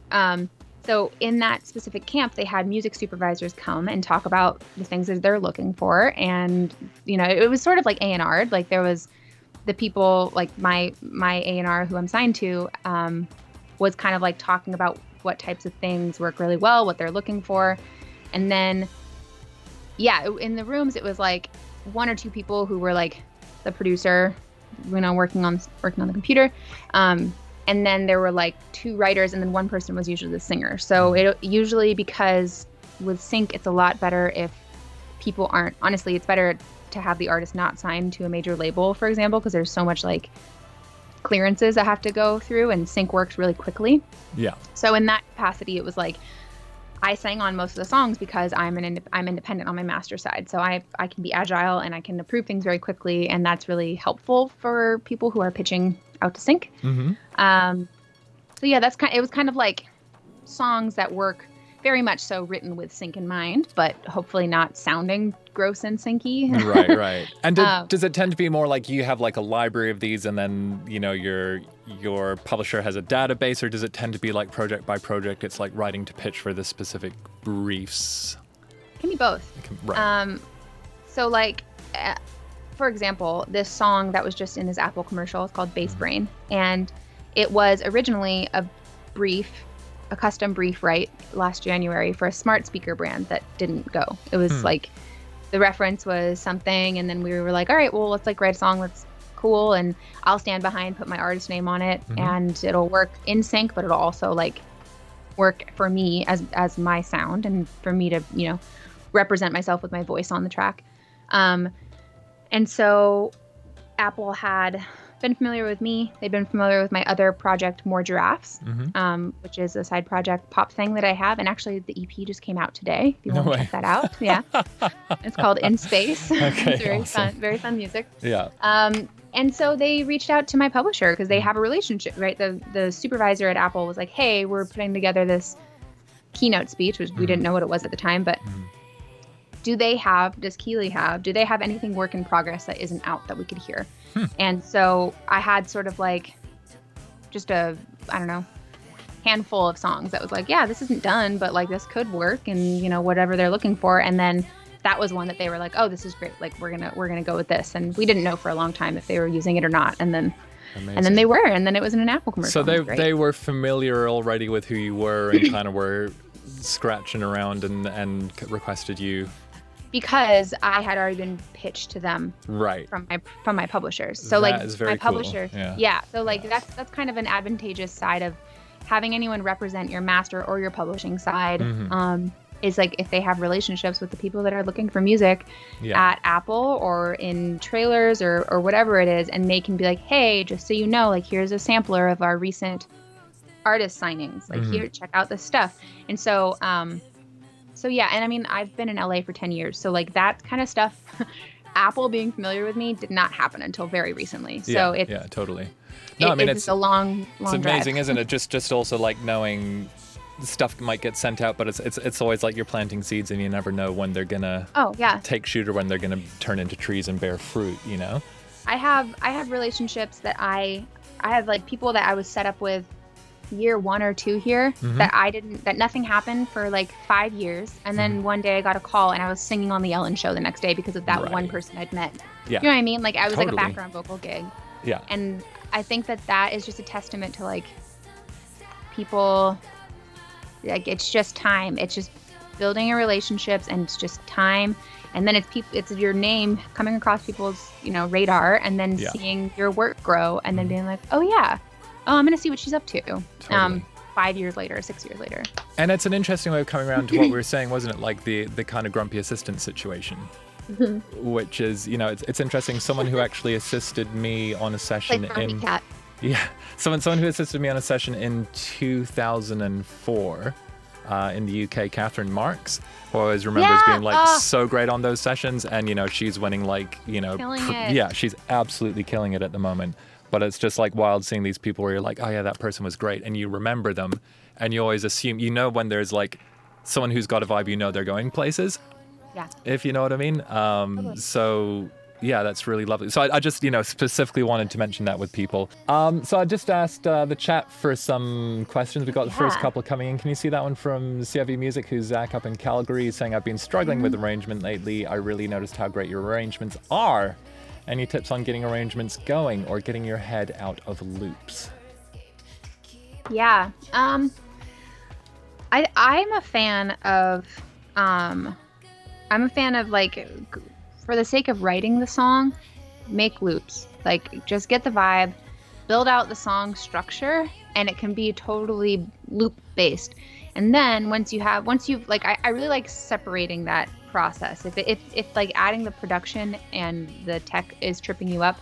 So in that specific camp, they had music supervisors come and talk about the things that they're looking for. And, it was sort of like A&R. Like there was the people, like my A&R who I'm signed to was kind of like talking about what types of things work really well, what they're looking for. And then, in the rooms, it was like one or two people who were like the producer, working on the computer. And then there were like two writers, and then one person was usually the singer. So it usually, because with sync, it's a lot better if people aren't, honestly, it's better to have the artist not signed to a major label, for example, because there's so much like clearances that have to go through, and sync works really quickly. Yeah. So in that capacity, it was like, I sang on most of the songs because I'm independent on my master side. So I can be agile and I can approve things very quickly. And that's really helpful for people who are pitching out to sync. So yeah, it was kind of like songs that work very much so written with sync in mind, but hopefully not sounding gross and syncy. Right. And does it tend to be more like you have like a library of these, and then, your publisher has a database, or does it tend to be like project by project, it's like writing to pitch for the specific briefs? It can be both. Right. So like, for example, this song that was just in this Apple commercial is called Bass Brain, and it was originally a custom brief last January for a smart speaker brand that didn't go. It was like, the reference was something, and then we were like, all right, well, let's like write a song that's cool, and I'll stand behind, put my artist name on it, and it'll work in sync, but it'll also like work for me as my sound, and for me to, represent myself with my voice on the track. And so Apple had been familiar with me. They've been familiar with my other project, More Giraffes, which is a side project pop thing that I have. And actually, the EP just came out today, if you want to check that out. Yeah. It's called In Space. Okay, it's very fun music. Yeah. And so they reached out to my publisher because they have a relationship, right? The supervisor at Apple was like, hey, we're putting together this keynote speech, which we didn't know what it was at the time, but does Keeley have anything work in progress that isn't out that we could hear? And so I had sort of like just handful of songs that was like, yeah, this isn't done, but like this could work, and whatever they're looking for. And then that was one that they were like, oh, this is great. Like we're gonna go with this. And we didn't know for a long time if they were using it or not. And then they were, and then it was in an Apple commercial. So they were familiar already with who you were, and kind of were scratching around and requested you. Because I had already been pitched to them from my publishers. So that is very my publisher, cool. Yeah. So like that's kind of an advantageous side of having anyone represent your master or your publishing side. Is like if they have relationships with the people that are looking for music at Apple or in trailers or whatever it is, and they can be like, hey, just so you know, like here's a sampler of our recent artist signings. Like here, check out this stuff. And so yeah, and I mean, I've been in LA for 10 years. So like that kind of stuff, Apple being familiar with me did not happen until very recently. So it's totally. No, I mean, it's a long it's amazing, drive. Isn't it? Just also like knowing stuff might get sent out, but it's always like you're planting seeds, and you never know when they're gonna take shoot or when they're gonna turn into trees and bear fruit. I have relationships that I have like people that I was set up with year 1 or 2 here that nothing happened for like 5 years, and then one day I got a call and I was singing on the Ellen show the next day because of that one person I'd met. You know what I mean? Like I was like a background vocal gig. Yeah. And I think that is just a testament to like people, like it's just time. It's just building your relationships, and it's just time. And then it's your name coming across people's, radar, and then seeing your work grow, and then being like, oh yeah, I'm going to see what she's up to. Totally. 5 years later, 6 years later. And it's an interesting way of coming around to what we were saying, wasn't it? Like the kind of grumpy assistant situation, which is, it's interesting. Someone who actually assisted me on a session like cat. Yeah, someone who assisted me on a session in 2004 in the UK, Catherine Marks, who I always remember as being so great on those sessions, and she's winning she's absolutely killing it at the moment. But it's just like wild seeing these people where you're like, oh yeah, that person was great, and you remember them, and you always assume, when there's like someone who's got a vibe, they're going places. Yeah. If you know what I mean. So yeah, that's really lovely. So I just, specifically wanted to mention that with people. So I just asked the chat for some questions. We got the first couple coming in. Can you see that one from CIV Music, who's Zach up in Calgary, saying, I've been struggling with arrangement lately. I really noticed how great your arrangements are. Any tips on getting arrangements going or getting your head out of loops? Yeah. I'm a fan of, like, for the sake of writing the song, make loops. Like, just get the vibe, build out the song structure, and it can be totally loop based. And then once you've like, I really like separating that process. If like adding the production and the tech is tripping you up,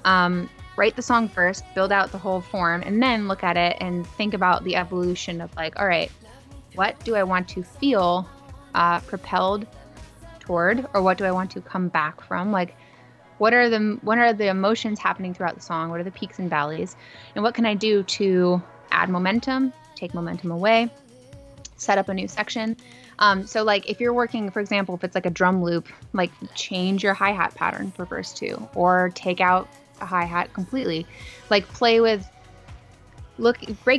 write the song first, build out the whole form, and then look at it and think about the evolution of like, all right, what do I want to feel propelled toward, or what do I want to come back from? Like, what are the emotions happening throughout the song? What are the peaks and valleys? And what can I do to add momentum, take momentum away, set up a new section? So like if you're working, for example, if it's like a drum loop, like change your hi-hat pattern for verse 2, or take out a hi-hat completely. Like break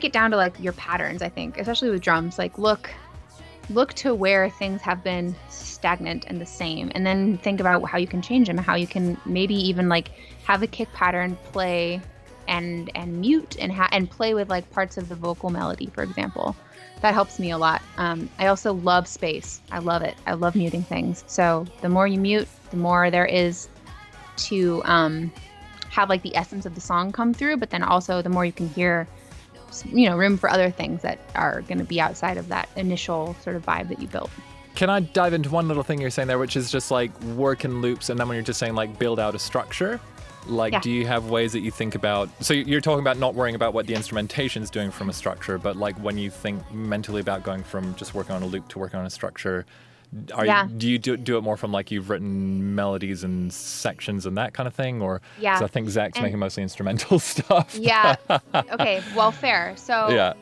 it down to like your patterns, I think, especially with drums. Like look to where things have been stagnant and the same, and then think about how you can change them, how you can maybe even like have the kick pattern play and mute and play with like parts of the vocal melody, for example. That helps me a lot. I also love space. I love it. I love muting things. So the more you mute, the more there is to have like the essence of the song come through, but then also the more you can hear, room for other things that are going to be outside of that initial sort of vibe that you built. Can I dive into one little thing you're saying there, which is just like work in loops, and then when you're just saying like build out a structure, like do you have ways that you think about, so you're talking about not worrying about what the instrumentation's doing from a structure, but like when you think mentally about going from just working on a loop to working on a structure, do you do it more from like you've written melodies and sections and that kind of thing, or because I think Zach's making mostly instrumental stuff. Okay, well, fair. So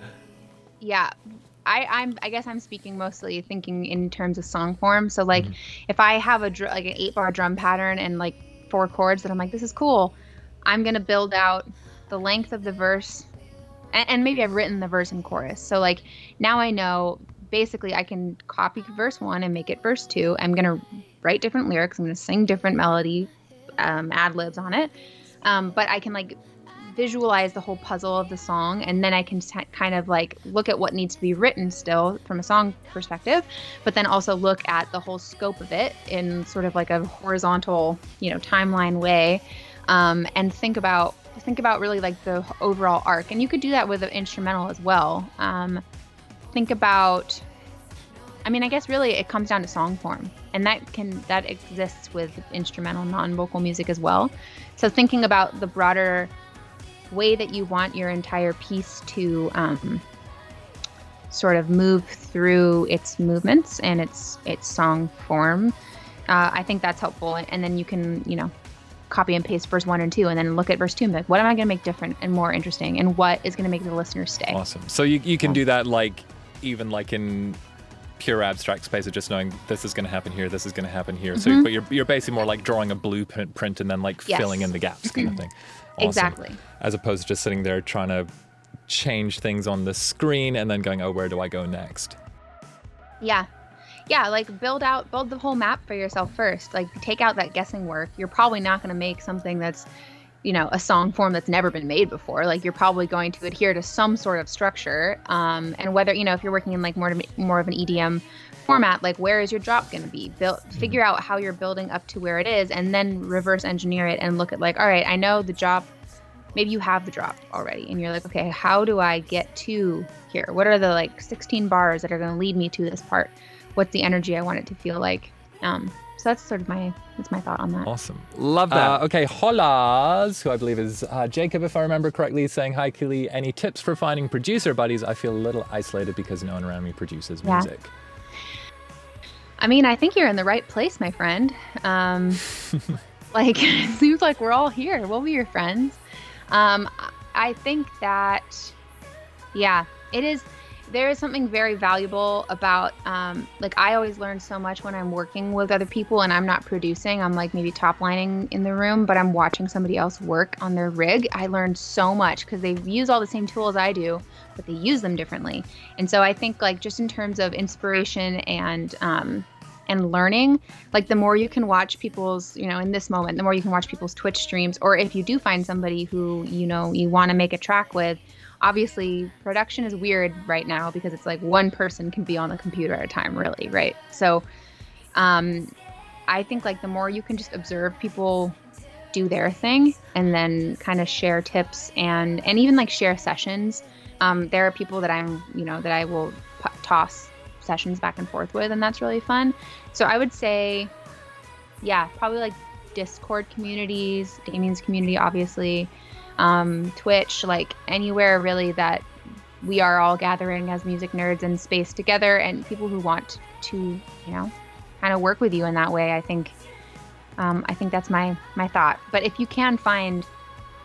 I guess I'm speaking mostly thinking in terms of song form. So like if I have like an 8-bar drum pattern and like 4 chords that I'm like, this is cool, I'm gonna build out the length of the verse, and maybe I've written the verse and chorus. So like now I know basically I can copy verse 1 and make it verse 2. I'm gonna write different lyrics. I'm gonna sing different melody, ad-libs on it. But I can like visualize the whole puzzle of the song, and then I can kind of like look at what needs to be written still from a song perspective, but then also look at the whole scope of it in sort of like a horizontal, timeline way, and think about really like the overall arc. And you could do that with an instrumental as well. Think about, I guess really it comes down to song form, and that exists with instrumental non-vocal music as well. So thinking about the broader way that you want your entire piece to sort of move through its movements and its song form, I think that's helpful. And then you can copy and paste verse 1 and 2, and then look at verse 2 and be like, what am I going to make different and more interesting, and what is going to make the listener stay? Awesome. So you can do that like even like in pure abstract space of just knowing this is going to happen here, this is going to happen here. So but you're basically more like drawing a blueprint and then like filling in the gaps kind of thing. Awesome. Exactly. As opposed to just sitting there trying to change things on the screen and then going, oh, where do I go next? Yeah, like build the whole map for yourself first. Like take out that guessing work. You're probably not going to make something that's, a song form that's never been made before. Like you're probably going to adhere to some sort of structure. And whether, if you're working in like more of an EDM format, like where is your drop going to be built, figure out how you're building up to where it is, and then reverse engineer it and look at like, all right, I know the drop, maybe you have the drop already and you're like, okay, how do I get to here? What are the like 16 bars that are going to lead me to this part? What's the energy I want it to feel like? So that's sort of my thought on that. Awesome. Love that. Okay, Holas, who I believe is Jacob, if I remember correctly, saying, hi, Keeley. Any tips for finding producer buddies? I feel a little isolated because no one around me produces music. I mean, I think you're in the right place, my friend. Like, it seems like we're all here. We'll be your friends. I think that, there is something very valuable about, like I always learn so much when I'm working with other people and I'm not producing. I'm like maybe top lining in the room, but I'm watching somebody else work on their rig. I learned so much because they use all the same tools I do, but they use them differently. And so I think like just in terms of inspiration and learning, like the more you can watch people's, in this moment, the more you can watch people's Twitch streams, or if you do find somebody who, you want to make a track with. Obviously, production is weird right now because it's like one person can be on the computer at a time, really, right? So I think like the more you can just observe people do their thing and then kind of share tips and even like share sessions. There are people that that I will toss sessions back and forth with, and that's really fun. So I would say, probably like Discord communities, DAMIAN'S community, obviously. Twitch, like anywhere really that we are all gathering as music nerds in space together, and people who want to, kind of work with you in that way. I think that's my thought. But if you can find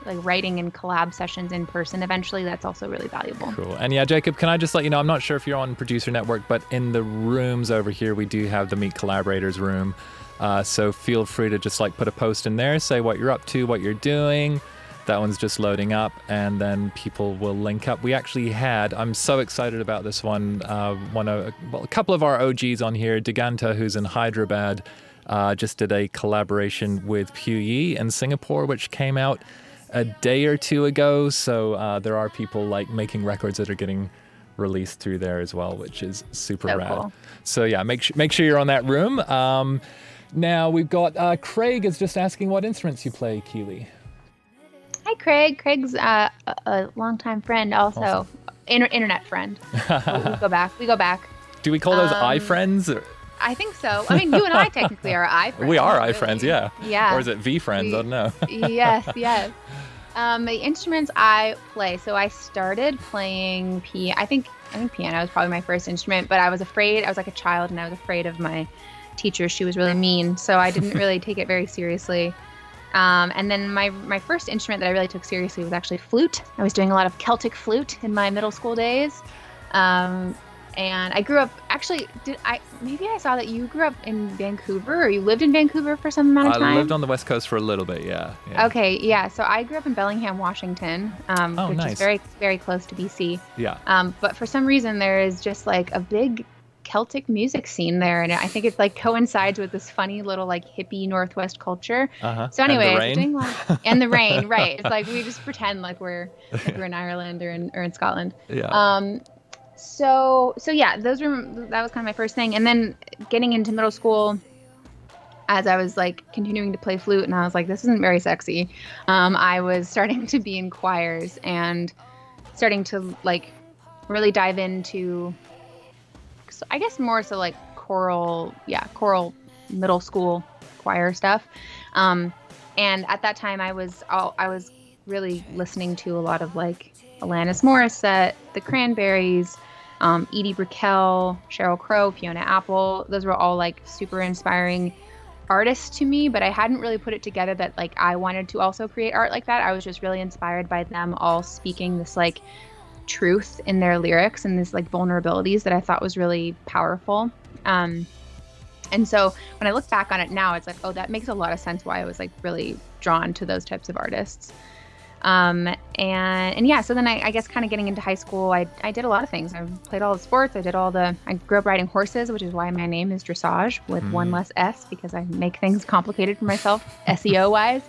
like writing and collab sessions in person eventually, that's also really valuable. Cool. And Jacob, can I just let you know, I'm not sure if you're on Producer Network, but in the rooms over here, we do have the Meet Collaborators room. So feel free to just like put a post in there, say what you're up to, what you're doing. That one's just loading up, and then people will link up. We actually I'm so excited about this one. A couple of our OGs on here, Diganta, who's in Hyderabad, just did a collaboration with Puyi in Singapore, which came out a day or two ago. So there are people like making records that are getting released through there as well, which is super rad. Cool. So make sure you're on that room. Now we've got Craig is just asking what instruments you play, Keeley. Hi, Craig. Craig's a longtime friend, also. Awesome. Internet friend. We go back. Do we call those iFriends? I think so. I mean, you and I technically are iFriends. We are iFriends, yeah. Yeah. Or is it V-Friends? I don't know. Yes. The instruments I play. So I started playing piano. I think piano was probably my first instrument, but I was afraid. I was like a child, and I was afraid of my teacher. She was really mean, so I didn't really take it very seriously. And then my first instrument that I really took seriously was actually flute. I was doing a lot of Celtic flute in my middle school days. And I grew up, actually, maybe I saw that you grew up in Vancouver, or you lived in Vancouver for some amount of time? I lived on the West Coast for a little bit, yeah. Okay, yeah. So I grew up in Bellingham, Washington, which is very, very close to BC. Yeah. But for some reason, there is just like a big Celtic music scene there, and I think it's like coincides with this funny little like hippie Northwest culture. So anyway, and the rain, right? It's like we just pretend like we're in Ireland or in Scotland. Yeah. So yeah, that was kind of my first thing, and then getting into middle school, as I was like continuing to play flute, and I was like, this isn't very sexy. I was starting to be in choirs and starting to like really dive into, I guess more so like choral middle school choir stuff. And at that time I was really listening to a lot of like Alanis Morissette, the Cranberries, Edie Brickell, Sheryl Crow, Fiona Apple. Those were all like super inspiring artists to me, but I hadn't really put it together that like I wanted to also create art like that. I was just really inspired by them all speaking this like truth in their lyrics and this like vulnerabilities that I thought was really powerful. And so when I look back on it now, it's like, oh, that makes a lot of sense why I was like really drawn to those types of artists. And yeah, so then I guess kind of getting into high school, I did a lot of things. I played all the sports. I grew up riding horses, which is why my name is Dressage with one less S, because I make things complicated for myself SEO wise.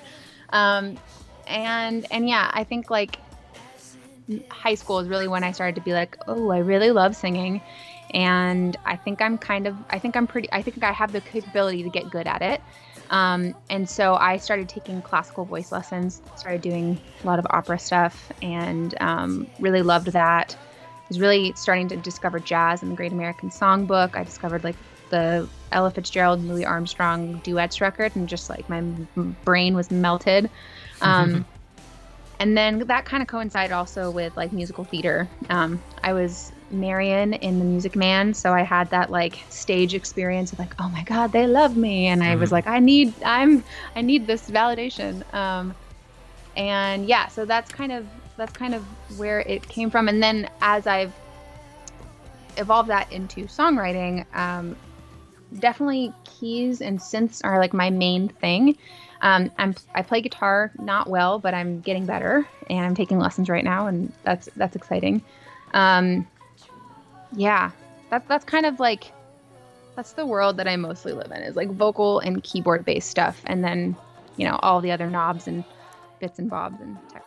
And yeah, I think like high school is really when I started to be like, oh, I really love singing. and I think I have the capability to get good at it. And so I started taking classical voice lessons, started doing a lot of opera stuff, and really loved that. I was really starting to discover jazz in the Great American Songbook. I discovered like the Ella Fitzgerald and Louis Armstrong duets record, and just like my brain was melted. And then that kind of coincided also with like musical theater. I was Marion in The Music Man, so I had that like stage experience of like, oh my God, they love me, and I was like, I need this validation. And yeah, so that's kind of where it came from. And then as I've evolved that into songwriting, definitely keys and synths are like my main thing. I play guitar not well, but I'm getting better, and I'm taking lessons right now, and that's exciting. Yeah, that's kind of like, that's the world that I mostly live in, is like vocal and keyboard based stuff, and then all the other knobs and bits and bobs and tech.